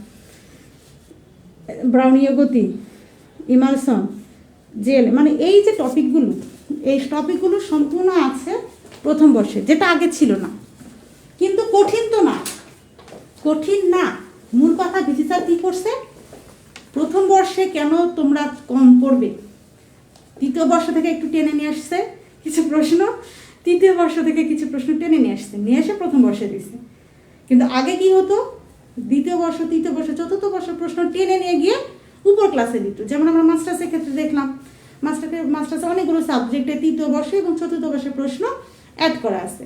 ব্রাউনীয় গতি, ইমালসন, জেল, মানে এই যে টপিকগুলো, এই টপিকগুলো সম্পূর্ণ আছে প্রথম বর্ষে, যেটা আগে ছিল না। কিন্তু কঠিন তো না, কঠিন না। মূল কথা ভিসি স্যার কী করছে, প্রথম বর্ষে কেন তোমরা কম পড়বে, দ্বিতীয় বর্ষ থেকে একটু টেনে নিয়ে আসছে কিছু প্রশ্ন, তৃতীয় বর্ষ থেকে কিছু প্রশ্ন টেনে নিয়ে আসছে, নিয়ে এসে প্রথম বর্ষে দিচ্ছে। কিন্তু আগে কি হতো, দ্বিতীয় বর্ষ, তৃতীয় বর্ষ, চতুর্থ বর্ষ প্রশ্ন টেনে নিয়ে গিয়ে উপর ক্লাসে দিত। যেমন আমরা মাস্টার্সের ক্ষেত্রে দেখলাম, মাস্টার্সে অনেকগুলো সাবজেক্টে তৃতীয় বর্ষে এবং চতুর্থ বর্ষের প্রশ্ন অ্যাড করা আছে।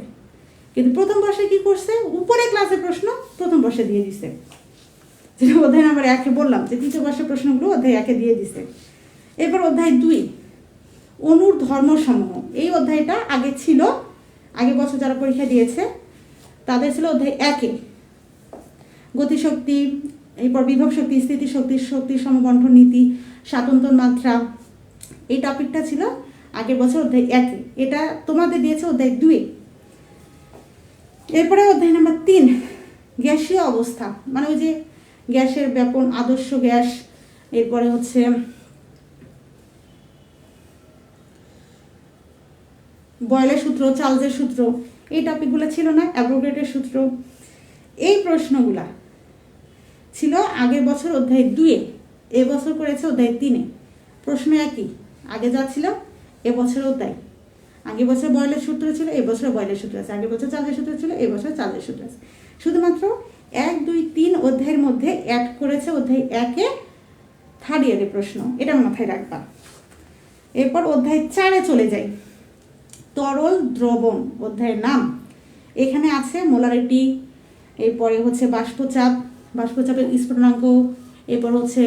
কিন্তু প্রথম বর্ষে কি করছে, উপরে ক্লাসের প্রশ্ন প্রথম বর্ষে দিয়ে দিছে, যেটা অধ্যায় নাম্বার 1-এ বললাম যে তৃতীয় বর্ষের প্রশ্নগুলো অধ্যায় 1-এ দিয়ে দিছে। এরপর অধ্যায় 2, অণুর ধর্মসমূহ, এই অধ্যায়টা আগে ছিল, আগের বছর যারা পরীক্ষা দিয়েছে তাদের ছিল অধ্যায় 1-এ, গতিশক্তি, এরপর বিভব শক্তি, স্থিতিশক্তি, শক্তির সমবন্টন নীতি, স্বাতন্ত্র মাত্রা, এই টপিকটা ছিল আগের বছর অধ্যায় 1-এ, এটা তোমাদের দিয়েছে অধ্যায় 2-এ। এরপরে অধ্যায় নাম্বার 3, গ্যাসীয় অবস্থা, মানে ওই যে গ্যাসের ব্যাপন, আদর্শ গ্যাস, এরপরে হচ্ছে বয়লের সূত্র, চার্লসের সূত্র, এই টপিকগুলো ছিল না, অ্যাভোগাড্রোর সূত্র, এই প্রশ্নগুলা ছিল আগের বছর অধ্যায় 2-এ, এবছর করেছে অধ্যায় 3-এ। প্রশ্ন একই, আগে যা ছিল এবছরও তাই। আগে বছর বয়লের সূত্র ছিল, এবছর বয়লের সূত্র আছে। আগের বছর চার্জের সূত্র ছিল, এবছর চার্জের সূত্র আছে। শুধুমাত্র 1, 2, 3 অধ্যায়ের মধ্যে অ্যাড করেছে অধ্যায় 1-এ থার্ড ইয়ারের প্রশ্ন, এটা মাথায় রাখবা। এরপর অধ্যায় 4-এ চলে যাই। তরল দ্রবণ অধ্যায়ের নাম। এখানে আছে মোলারিটি, এরপরে হচ্ছে বাষ্পচাপ, বাষ্পচাপের স্ফুটনাঙ্ক, এরপর হচ্ছে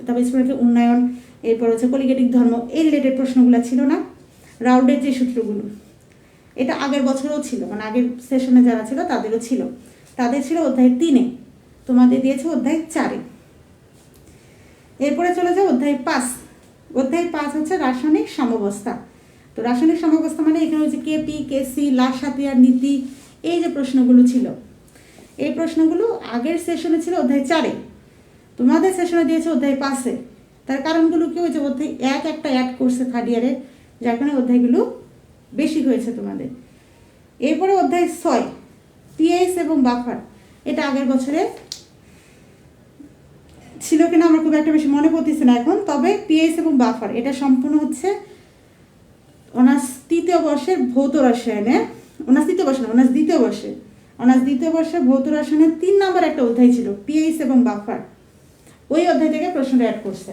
তারপর স্ফুটনাঙ্কের উন্নয়ন, এরপর হচ্ছে কলিগেটিক ধর্ম। এই রিলেটেড প্রশ্নগুলো ছিল না, রাউন্ডের যে সূত্রগুলো, এটা আগের বছরও ছিল, মানে আগের সেশনে যারা ছিল তাদেরও ছিল। তাদের ছিল অধ্যায় 3-এ, তোমাদের দিয়েছে অধ্যায় 4-এ। এরপরে চলে যায় অধ্যায় 5। অধ্যায় 5 হচ্ছে রাসায়নিক সমবস্থা। তো রাসায়নিক সমবস্থা মানে এখানে হচ্ছে কেপি, কেসি, লাসাতিয়ার নীতি, এই যে প্রশ্নগুলো ছিল, এই প্রশ্নগুলো আগের সেশনে ছিল অধ্যায় 4-এ, তোমাদের সেশনে দিয়েছে অধ্যায় 5-এ। তার কারণগুলো কি হয়েছে, অধ্যায় 1 একটা অ্যাড করছে থার্ড ইয়ারে, যার কারণে অধ্যায়গুলো বেশি হয়েছে তোমাদের। এরপরে অধ্যায় 6 পিএইচ এবং বাফার। এটা আগের বছরে ছিল কিনা আমার খুব একটা বেশি মনে পড়তেছে না এখন, তবে পিএইচ এবং বাফার এটা সম্পূর্ণ হচ্ছে অনার্স তৃতীয় বর্ষের ভৌত রসায়নে, অনার্স দ্বিতীয় বর্ষের ভৌত রসায়নের 3 নম্বর একটা অধ্যায় ছিল পিএইচ এবং বাফার। ওই অধ্যায় থেকে প্রশ্নটা অ্যাড করছে।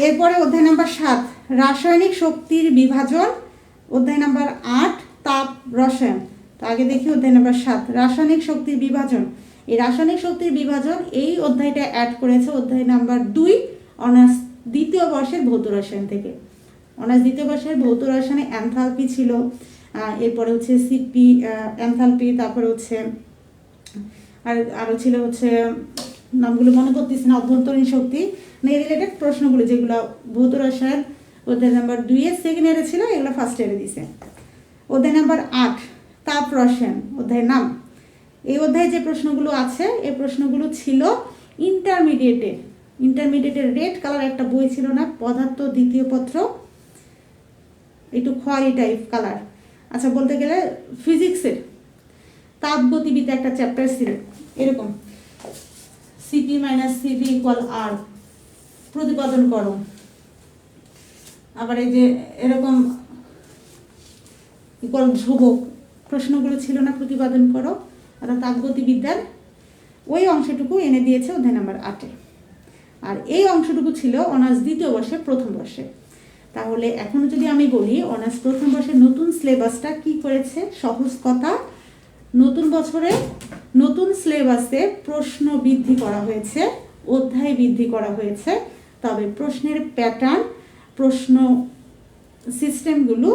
এরপরে অধ্যায় নাম্বার 7 রাসায়নিক শক্তির বিভাজন, অধ্যায় নাম্বার 8 তাপ রসায়ন। তো আগে দেখি অধ্যায় নাম্বার 7 রাসায়নিক শক্তির বিভাজন। এই রাসায়নিক শক্তির বিভাজন এই অধ্যায়টা অ্যাড করেছে অধ্যায় নাম্বার 2 অনার্স দ্বিতীয় বর্ষের ভৌত রসায়ন থেকে। অনার্স দ্বিতীয় বর্ষের ভৌত রসায়নে এনথালপি ছিল, এরপরে হচ্ছে সিপি এনথালপি, তারপরে হচ্ছে আরও ছিল হচ্ছে নামগুলো মনে করতেছি না, অভ্যন্তরীণ শক্তি, এই রিলেটেড প্রশ্নগুলো যেগুলো ভৌত রসায়ন অধ্যায় নাম্বার 2-এর সেকেন্ড ইয়ারে ছিল, এগুলো ফার্স্ট ইয়ারে দিছে। অধ্যায় নাম্বার 8 তাপ রসায়ন অধ্যায়ের নাম। এই অধ্যায়ে যে প্রশ্নগুলো আছে এই প্রশ্নগুলো ছিল ইন্টারমিডিয়েটের রেড কালার একটা বই ছিল না, পদার্থ দ্বিতীয় পত্র, একটু খয়েরি টাইপ কালার। আচ্ছা, বলতে গেলে ফিজিক্সের তাপগতিবিদ্যা একটা চ্যাপ্টার ছিল এরকম, সিপি মাইনাস সিভি ইকুয়াল আর, প্রতিপাদন করো। আবার এই যে এরকম ইকুয়াল ধ্রুবক, প্রশ্নগুলো ছিল না, প্রতিপাদন করো। অর্থাৎ তাপগতিবিদ্যার ওই অংশটুকু এনে দিয়েছে অধ্যায় নাম্বার 8-এ। আর এই অংশটুকু ছিল অনার্স দ্বিতীয় বর্ষের প্রথম বর্ষে। তাহলে এখন যদি আমি বলি অনার্স প্রথম বর্ষের নতুন সিলেবাসটা কি করেছে, সহজ কথা, নতুন বছরে নতুন সিলেবাসে প্রশ্ন বৃদ্ধি করা হয়েছে, অধ্যায় বৃদ্ধি করা হয়েছে, তবে প্রশ্নের প্যাটার্ন, প্রশ্ন সিস্টেমগুলো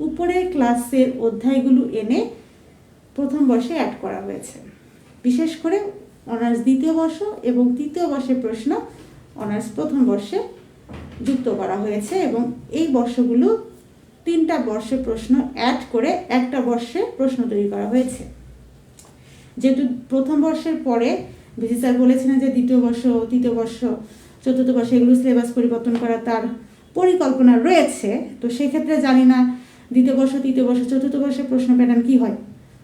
উপরের ক্লাসের অধ্যায়গুলো এনে প্রথম বর্ষে অ্যাড করা হয়েছে। বিশেষ করে অনার্স দ্বিতীয় বর্ষ এবং তৃতীয় বর্ষের প্রশ্ন অনার্স প্রথম বর্ষে যুক্ত করা হয়েছে, এবং এই বর্ষগুলো 3টা বর্ষে প্রশ্ন অ্যাড করে একটা বর্ষে প্রশ্ন তৈরি করা হয়েছে। যেহেতু প্রথম বর্ষের পরে ভিসি স্যার বলেছিলেন যে দ্বিতীয় বর্ষ, তৃতীয় বর্ষ, চতুর্থ বর্ষে এগুলো সিলেবাস পরিবর্তন করা তার পরিকল্পনা রয়েছে। তো সেক্ষেত্রে জানি না দ্বিতীয় বর্ষ, তৃতীয় বর্ষ, চতুর্থ বর্ষের প্রশ্ন প্যাটার্ন কী হয়,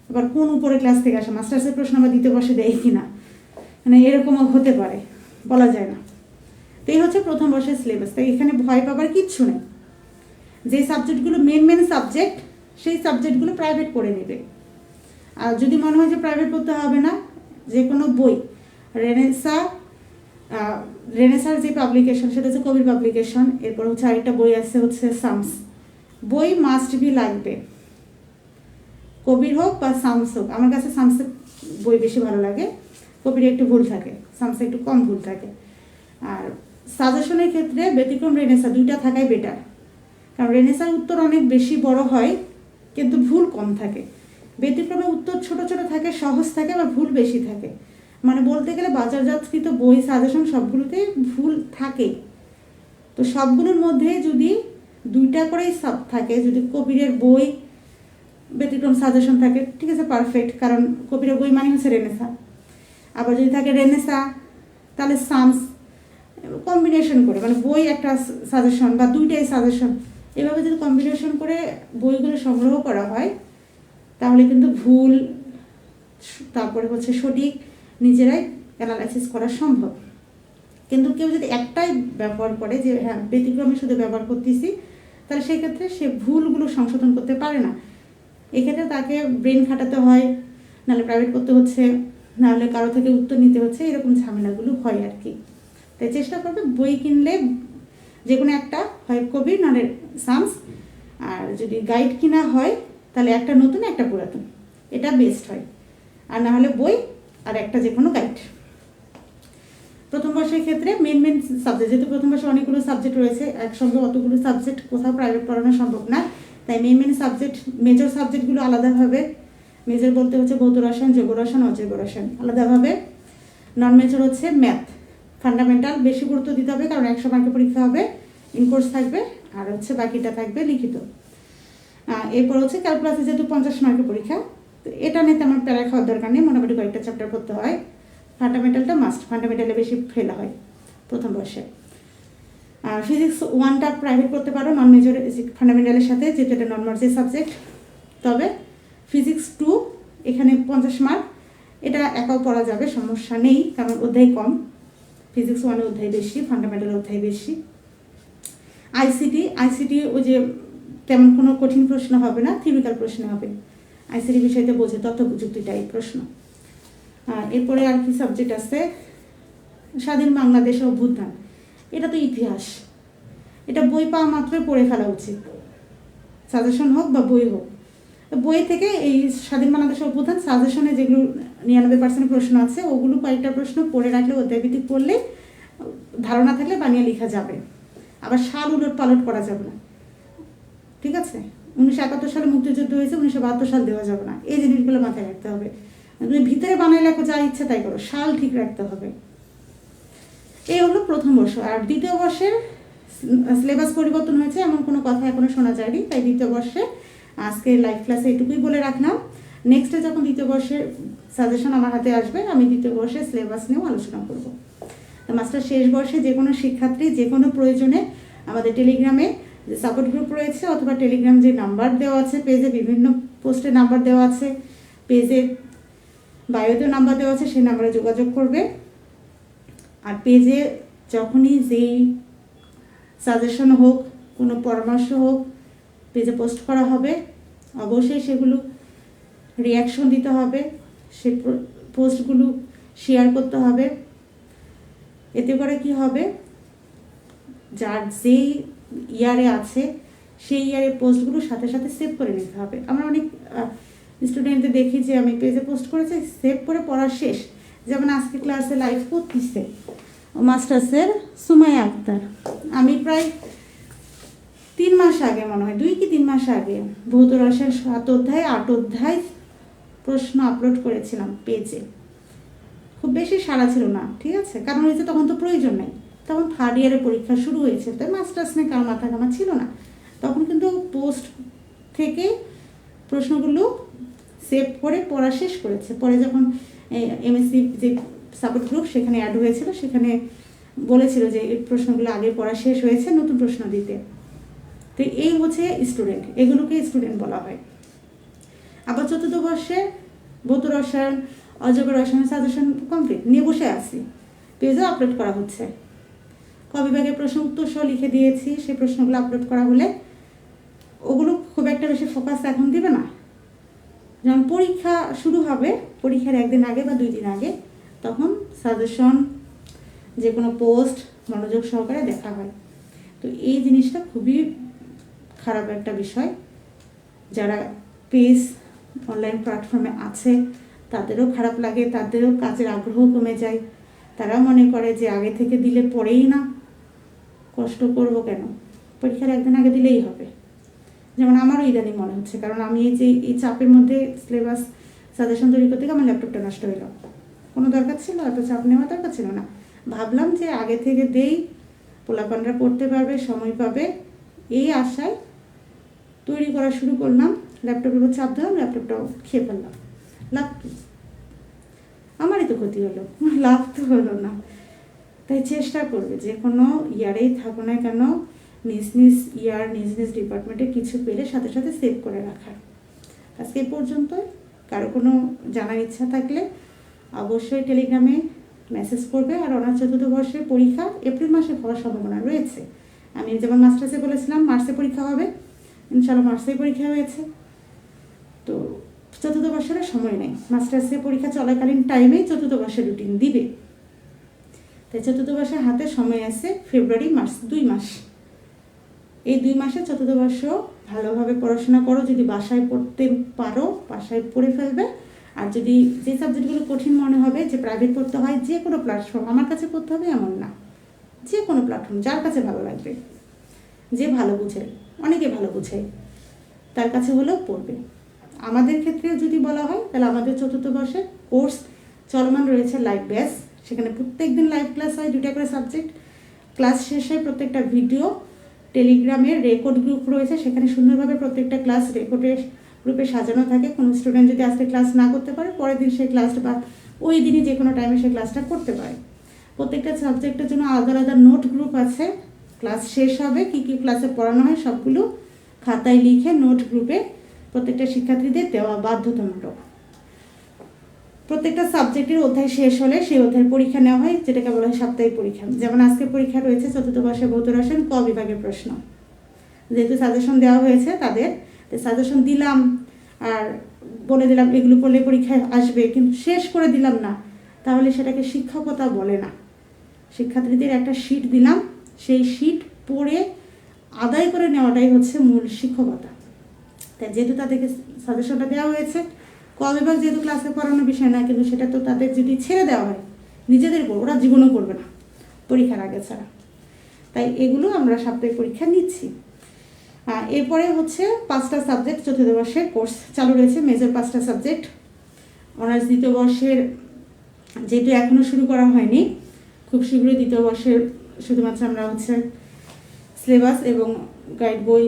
আবার কোন উপরে ক্লাস থেকে আসে, মাস্টার্সের প্রশ্ন আবার দ্বিতীয় বর্ষে দেয় কি না, মানে এরকমও হতে পারে, বলা যায় না। তো এই হচ্ছে প্রথম বর্ষের সিলেবাস। তাই এখানে ভয় পাবার কিচ্ছু নেই। যে সাবজেক্টগুলো মেন সাবজেক্ট, সেই সাবজেক্টগুলো প্রাইভেট করে নেবে। আর যদি মনে হয় যে প্রাইভেট করতে হবে না, যে কোনো বই, রেনেসার যে পাবলিকেশন সেটা হচ্ছে কবির পাবলিকেশন, এরপর হচ্ছে আরেকটা বই আছে হচ্ছে সামস, বই মাস্ট বি লাগবে, কবির হোক বা সামস হোক। আমার কাছে সামসের বই বেশি ভালো লাগে, কবির একটু ভুল থাকে, সামসে একটু কম ভুল থাকে। আর সাজেশনের ক্ষেত্রে ব্যতিক্রম রেনেসা, দুইটা থাকাই বেটার, কারণ রেনেসার উত্তর অনেক বেশি বড় হয় কিন্তু ভুল কম থাকে, ব্যতিক্রমে উত্তর ছোট ছোট থাকে, সহজ থাকে, আবার ভুল বেশি থাকে। মানে বলতে গেলে বাজারজাতকৃত বই সাজেশন সবগুলোতে ভুল থাকে। তো সবগুলোর মধ্যে যদি 2টা করেই সাব থাকে, যদি কবিরের বই ব্যতিক্রম সাজেশন থাকে, ঠিক আছে, পারফেক্ট, কারণ কবিরের বই মানে হচ্ছে রেনেসা। আবার যদি থাকে রেনেসা তাহলে সামস, কম্বিনেশন করে, মানে বই একটা সাজেশন বা দুইটাই সাজেশন, এভাবে যদি কম্বিনেশন করে বইগুলো সংগ্রহ করা হয় তাহলে কিন্তু ভুল তারপরে হচ্ছে সঠিক নিজেরাই অ্যানালাইসিস করা সম্ভব। কিন্তু কেউ যদি একটাই ব্যবহার করে যে হ্যাঁ ব্যতিক্রমে শুধু ব্যবহার করতেছি, তাহলে সেই ক্ষেত্রে সে ভুলগুলো সংশোধন করতে পারে না। এক্ষেত্রে তাকে ব্রেন খাটাতে হয়, নাহলে প্রাইভেট করতে হচ্ছে, নাহলে কারো থেকে উত্তর নিতে হচ্ছে, এরকম ঝামেলাগুলো হয় আর কি। তাই চেষ্টা করবে বই কিনলে যে কোনো একটা, হয় কবির নাহলে সামস, আর যদি গাইড কিনা হয় তাহলে একটা নতুন একটা পুরাতন, এটা বেস্ট হয়। আর না হলে বই আর একটা যে কোনো গাইড। প্রথম বর্ষের ক্ষেত্রে মেন সাবজেক্ট, যেহেতু প্রথম বর্ষে অনেকগুলো সাবজেক্ট রয়েছে, একসঙ্গে অতগুলো সাবজেক্ট কোথাও প্রাইভেট পড়ানো সম্ভব না, তাই মেন সাবজেক্ট, মেজর সাবজেক্টগুলো আলাদাভাবে, মেজর বলতে হচ্ছে ভৌত রসায়ন, জৈব রসায়ন, অজৈব রসায়ন আলাদাভাবে। নন মেজর হচ্ছে ম্যাথ, ফান্ডামেন্টাল বেশি গুরুত্ব দিতে হবে, কারণ 100 মার্কের পরীক্ষা হবে, ইনকোর্স থাকবে, আর হচ্ছে বাকিটা থাকবে লিখিত। এরপর হচ্ছে ক্যালকুলাসে যেহেতু 50 মার্কের পরীক্ষা, তো এটা নিয়ে তেমন প্যারা খাওয়ার দরকার নেই, মোটামুটি কয়েকটা চ্যাপ্টার পড়তে হয়। ফান্ডামেন্টালটা মাস্ট, ফান্ডামেন্টালে বেশি ফেলা হয় প্রথম বর্ষে। ফিজিক্স 1টা প্রাইভেট করতে পারো নন মেজর ফান্ডামেন্টালের সাথে, যেহেতু এটা নন মার্কের সাবজেক্ট। তবে ফিজিক্স 2 এখানে 50 মার্ক, এটা একাও পড়া যাবে, সমস্যা নেই, কারণ অধ্যায় কম। ফিজিক্স 1 অধ্যায় বেশি, ফান্ডামেন্টাল অধ্যায় বেশি। আইসিটি ওই যে তেমন কোনো কঠিন প্রশ্ন হবে না, থিওরিক্যাল প্রশ্ন হবে। আইসিটি বিষয়তে বোঝে, তথ্য প্রযুক্তি টাইপ প্রশ্ন। এরপরে আর কি সাবজেক্ট আছে, স্বাধীন বাংলাদেশের অভ্যুত্থান, এটা তো ইতিহাস, এটা বই পাওয়া মাত্রই পড়ে ফেলা উচিত, সাজেশন হোক বা বই হোক। বই থেকে এই স্বাধীন বাংলাদেশের অভ্যুত্থান সাজেশনে যেগুলো 99% প্রশ্ন আছে, ওগুলো কয়েকটা প্রশ্ন পড়ে রাখলে, অধ্যায়ভিত্তিক পড়লে, ধারণা থাকলে বানিয়ে লেখা যাবে। আবার সাল উলট পালট করা যাবে না, ঠিক আছে? 1971 সালে মুক্তিযুদ্ধ হয়েছে, 1972 সাল দেওয়া যাবে না, এই জিনিসগুলো মাথায় রাখতে হবে। তুমি ভিতরে বানাই লেখো, যা ইচ্ছা তাই করো, সাল ঠিক রাখতে হবে। এই হলো প্রথম বর্ষ। আর দ্বিতীয় বর্ষের সিলেবাস পরিবর্তন হয়েছে এমন কোনো কথা এখনো শোনা যায়নি, তাই দ্বিতীয় বর্ষে আজকে লাইভ ক্লাসে এটুকুই বলে রাখলাম। নেক্সটে যখন দ্বিতীয় বর্ষের সাজেশন আমার হাতে আসবে, আমি দ্বিতীয় বর্ষের সিলেবাস নিয়েও আলোচনা করব। তো মাস্টার শেষ বর্ষে যে কোনো শিক্ষার্থী যে কোনো প্রয়োজনে আমাদের টেলিগ্রামে যে সাপোর্ট গ্রুপ রয়েছে, অথবা টেলিগ্রাম যে নাম্বার দেওয়া আছে পেজে, বিভিন্ন পোস্টে নাম্বার দেওয়া আছে, পেজে বায়োতে নাম্বার দেওয়া আছে, সেই নাম্বারে যোগাযোগ করবে। আর পেজে যখনই যেই সাজেশন হোক, কোনো পরামর্শ হোক, পেজে পোস্ট করা হবে, অবশ্যই সেগুলো রিয়াকশন দিতে হবে, সে পোস্টগুলো শেয়ার করতে হবে। এতে করে কি হবে, যার যেই ইয়ারে আছে সেই ইয়ারের পোস্টগুলো সাথে সাথে সেভ করে নিতে হবে। আমরা অনেক স্টুডেন্টদের দেখি যে আমি পেজে পোস্ট করেছি, সেভ করে পড়া শেষ। যেমন আজকে ক্লাসে লাইভ করতেছে মাস্টার্সের সুমাইয়া আক্তার, আমি প্রায় 3 মাস আগে, মনে হয় 2 কি 3 মাস আগে, ভৌত রসায়ন 7 অধ্যায় 8 অধ্যায় প্রশ্ন আপলোড করেছিলাম পেজে। খুব বেশি সাড়া ছিল না, ঠিক আছে, কারণ হয়েছে তখন তো প্রয়োজন নেই, তখন 3rd ইয়ারের পরীক্ষা শুরু হয়েছে, তাই মাস্টার্স নিয়ে কারো মাথা ঘামা ছিল না। তখন কিন্তু পোস্ট থেকে প্রশ্নগুলো সেভ করে পড়া শেষ করেছে। পরে যখন এমএসসি যে সাপোর্ট গ্রুপ সেখানে অ্যাড হয়েছিল, সেখানে বলেছিল যে এই প্রশ্নগুলো আগে পড়া শেষ হয়েছে, নতুন প্রশ্ন দিতে। তো এই হচ্ছে স্টুডেন্ট, এগুলোকে স্টুডেন্ট বলা হয়। আবার চতুর্থ বর্ষে ভৌত রসায়ন, অজৈব রসায়ন সাজেশন কমপ্লিট নিয়ে বসে আছি, পেজও আপলোড করা হচ্ছে। কবিভাগের প্রশ্ন উত্তর সহ লিখে দিয়েছি, সেই প্রশ্নগুলো আপলোড করা হলে ওগুলো খুব একটা বেশি ফোকাস এখন দিবে না। যখন পরীক্ষা শুরু হবে, পরীক্ষার 1 দিন আগে বা 2 দিন আগে, তখন সাজেশন যে কোনো পোস্ট মনোযোগ সহকারে দেখা হয়। তো এই জিনিসটা খুবই খারাপ একটা বিষয়। যারা পেজ অনলাইন প্ল্যাটফর্মে আছে তাদেরও খারাপ লাগে, তাদেরও কাজের আগ্রহ কমে যায়। তারা মনে করে যে আগে থেকে দিলে পড়েই না, কষ্ট করব কেন, পরীক্ষার 1 দিন আগে দিলেই হবে। যেমন আমারও ইদানিং মনে হচ্ছে, কারণ আমি এই চাপের মধ্যে সিলেবাস সাজেশন তৈরি করতে গিয়ে আমার ল্যাপটপটা নষ্ট হইল। কোনো দরকার ছিল, এত চাপ নেওয়ার দরকার ছিল না। ভাবলাম যে আগে থেকে দেই, পোলাপানরা পড়তে পারবে, সময় পাবে, এই আশায় তৈরি করা শুরু করলাম। ল্যাপটপের উপর চাপ দিলাম, ল্যাপটপটাও খেয়ে ফেললাম। লাভ কি? আমারই তো ক্ষতি হলো, লাভ তো হলো না। তাই চেষ্টা করবে যে কোনো ইয়ারেই থাকো না কেন নিজ নিজ ইয়ার নিজ নিজ ডিপার্টমেন্টে কিছু পেলে সাথে সাথে সেভ করে রাখার। আজকে এই পর্যন্ত। কারো কোনো জানার ইচ্ছা থাকলে অবশ্যই টেলিগ্রামে মেসেজ করবে। আর অনার্স চতুর্থ বর্ষের পরীক্ষা এপ্রিল মাসে হওয়ার সম্ভাবনা রয়েছে। আমি যেমন মাস্টার্সে বলেছিলাম মার্চে পরীক্ষা হবে, ইনশাল্লাহ মার্চেই পরীক্ষা হয়েছে। তো চতুর্থ বর্ষের সময় নেই, মাস্টার্সে পরীক্ষা চলাকালীন টাইমেই চতুর্থ বর্ষের রুটিন দিবে। তাই চতুর্থ বর্ষের হাতে সময় আছে ফেব্রুয়ারি মার্চ, 2 মাস। এই 2 মাসে চতুর্থ বর্ষ ভালোভাবে পড়াশোনা করো। যদি বাসায় পড়তে পারো বাসায় পড়ে ফেলবে। আর যদি যে সাবজেক্টগুলো কঠিন মনে হবে, যে প্রাইভেট পড়তে হয়, যে কোনো প্ল্যাটফর্ম, আমার কাছে পড়তে হবে এমন না, যে কোনো প্ল্যাটফর্ম যার কাছে ভালো লাগবে, যে ভালো বুঝে, অনেকে ভালো বুঝে, তার কাছে হলেও পড়বে। আমাদের ক্ষেত্রে যদি বলা হয় তাহলে আমাদের চতুর্থ বর্ষে কোর্স চলমান রয়েছে লাইভ ব্যাচ। সেখানে প্রত্যেক দিন লাইভ ক্লাস হয়, 2টা করে সাবজেক্ট। ক্লাস শেষে প্রত্যেকটা ভিডিও টেলিগ্রামের রেকর্ড গ্রুপ রয়েছে, সেখানে সুন্দরভাবে প্রত্যেকটা ক্লাস রেকর্ডের গ্রুপে সাজানো থাকে। কোনো স্টুডেন্ট যদি আজকে ক্লাস না করতে পারে পরের দিন সেই ক্লাসটা বা ওই দিনই যে কোনো টাইমে সেই ক্লাসটা করতে পারে। প্রত্যেকটা সাবজেক্টের জন্য আলাদা আলাদা নোট গ্রুপ আছে। ক্লাস শেষ হবে কী কী ক্লাসে পড়ানো হয় সবগুলো খাতায় লিখে নোট গ্রুপে প্রত্যেকটা শিক্ষার্থীদের দেওয়া বাধ্যতামূলক। প্রত্যেকটা সাবজেক্টের অধ্যায় শেষ হলে সেই অধ্যায়ের পরীক্ষা নেওয়া হয়, যেটাকে বলা হয় সাপ্তাহিক পরীক্ষা। যেমন আজকে পরীক্ষা রয়েছে চতুর্থ বর্ষে ভৌত রসায়ন ক বিভাগের প্রশ্ন। যেহেতু সাজেশন দেওয়া হয়েছে তাদের, সাজেশন দিলাম আর বলে দিলাম এগুলো করলে পরীক্ষায় আসবে, কিন্তু শেষ করে দিলাম না, তাহলে সেটাকে শিক্ষকতা বলে না। শিক্ষার্থীদের একটা শিট দিলাম, সেই শিট পড়ে আদায় করে নেওয়াটাই হচ্ছে মূল শিক্ষকতা। তাই যেহেতু তাদেরকে সাজেশনটা দেওয়া হয়েছে, ক বিভাগ যেহেতু ক্লাসে পড়ানোর বিষয় না, কিন্তু সেটা তো তাদের যদি ছেড়ে দেওয়া হয় নিজেদের উপর, ওরা জীবনও করবে না পরীক্ষার আগে ছাড়া। তাই এগুলো আমরা সাপ্তাহিক পরীক্ষা নিচ্ছি। এরপরে হচ্ছে 5টা সাবজেক্ট চতুর্থ বর্ষের কোর্স চালু রয়েছে, মেজর 5টা সাবজেক্ট। অনার্স দ্বিতীয় বর্ষের যেহেতু এখনও শুরু করা হয়নি, খুব শীঘ্রই দ্বিতীয় বর্ষের শুধুমাত্র আমরা হচ্ছে সিলেবাস এবং গাইড বই,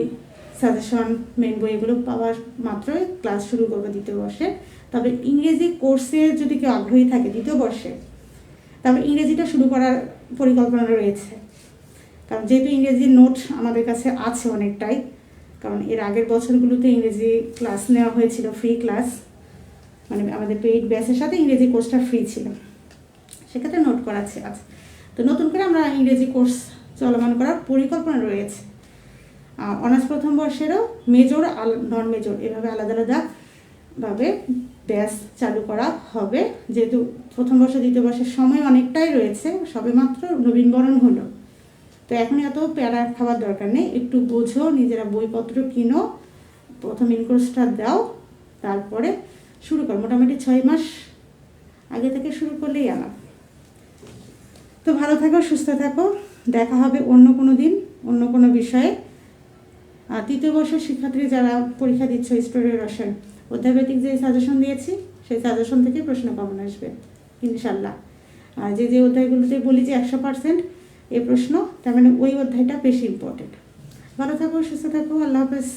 সাজেশন, মেন বই এগুলো পাওয়ার মাত্রই ক্লাস শুরু করবে দ্বিতীয় বর্ষে। তবে ইংরেজি কোর্সে যদি কেউ আগ্রহী থাকে দ্বিতীয় বর্ষে, তবে ইংরেজিটা শুরু করার পরিকল্পনা রয়েছে। কারণ যেহেতু ইংরেজি নোট আমাদের কাছে আছে অনেকটাই, কারণ এর আগের বছরগুলোতে ইংরেজি ক্লাস নেওয়া হয়েছিল, ফ্রি ক্লাস, মানে আমাদের পেইড ব্যাচের সাথে ইংরেজি কোর্সটা ফ্রি ছিল, সেক্ষেত্রে নোট করা আছে। তো নতুন করে আমরা ইংরেজি কোর্স চলমান করার পরিকল্পনা রয়েছে। অনার্স প্রথম বর্ষেরও মেজর নন মেজর এভাবে আলাদা আলাদাভাবে ব্যাচ চালু করা হবে। যেহেতু প্রথম বর্ষ দ্বিতীয় বর্ষের সময় অনেকটাই রয়েছে, সবেমাত্র নবীনবরণ হলো, তো এখন এত প্যারা খাওয়ার দরকার নেই। একটু বোঝো, নিজেরা বইপত্র কিনো, প্রথম ইনকোর্সটা দাও, তারপরে শুরু করো। মোটামুটি 6 মাস আগে থেকে শুরু করলেই আনা। তো ভালো থাকো, সুস্থ থাকো, দেখা হবে অন্য কোনো দিন অন্য কোনো বিষয়ে। তৃতীয় বর্ষের শিক্ষার্থী যারা পরীক্ষা দিচ্ছে হিস্টোরি রসায়ন অধ্যায়ভিত্তিক যে সাজেশন দিয়েছি সেই সাজেশন থেকে প্রশ্ন কমন আসবে ইনশাল্লাহ। আর যে অধ্যায়গুলোতে বলি যে 100% এই প্রশ্ন, তার মানে ওই অধ্যায়টা বেশি ইম্পর্টেন্ট। ভালো থাকো, সুস্থ থাকো, আল্লাহ হাফেজ।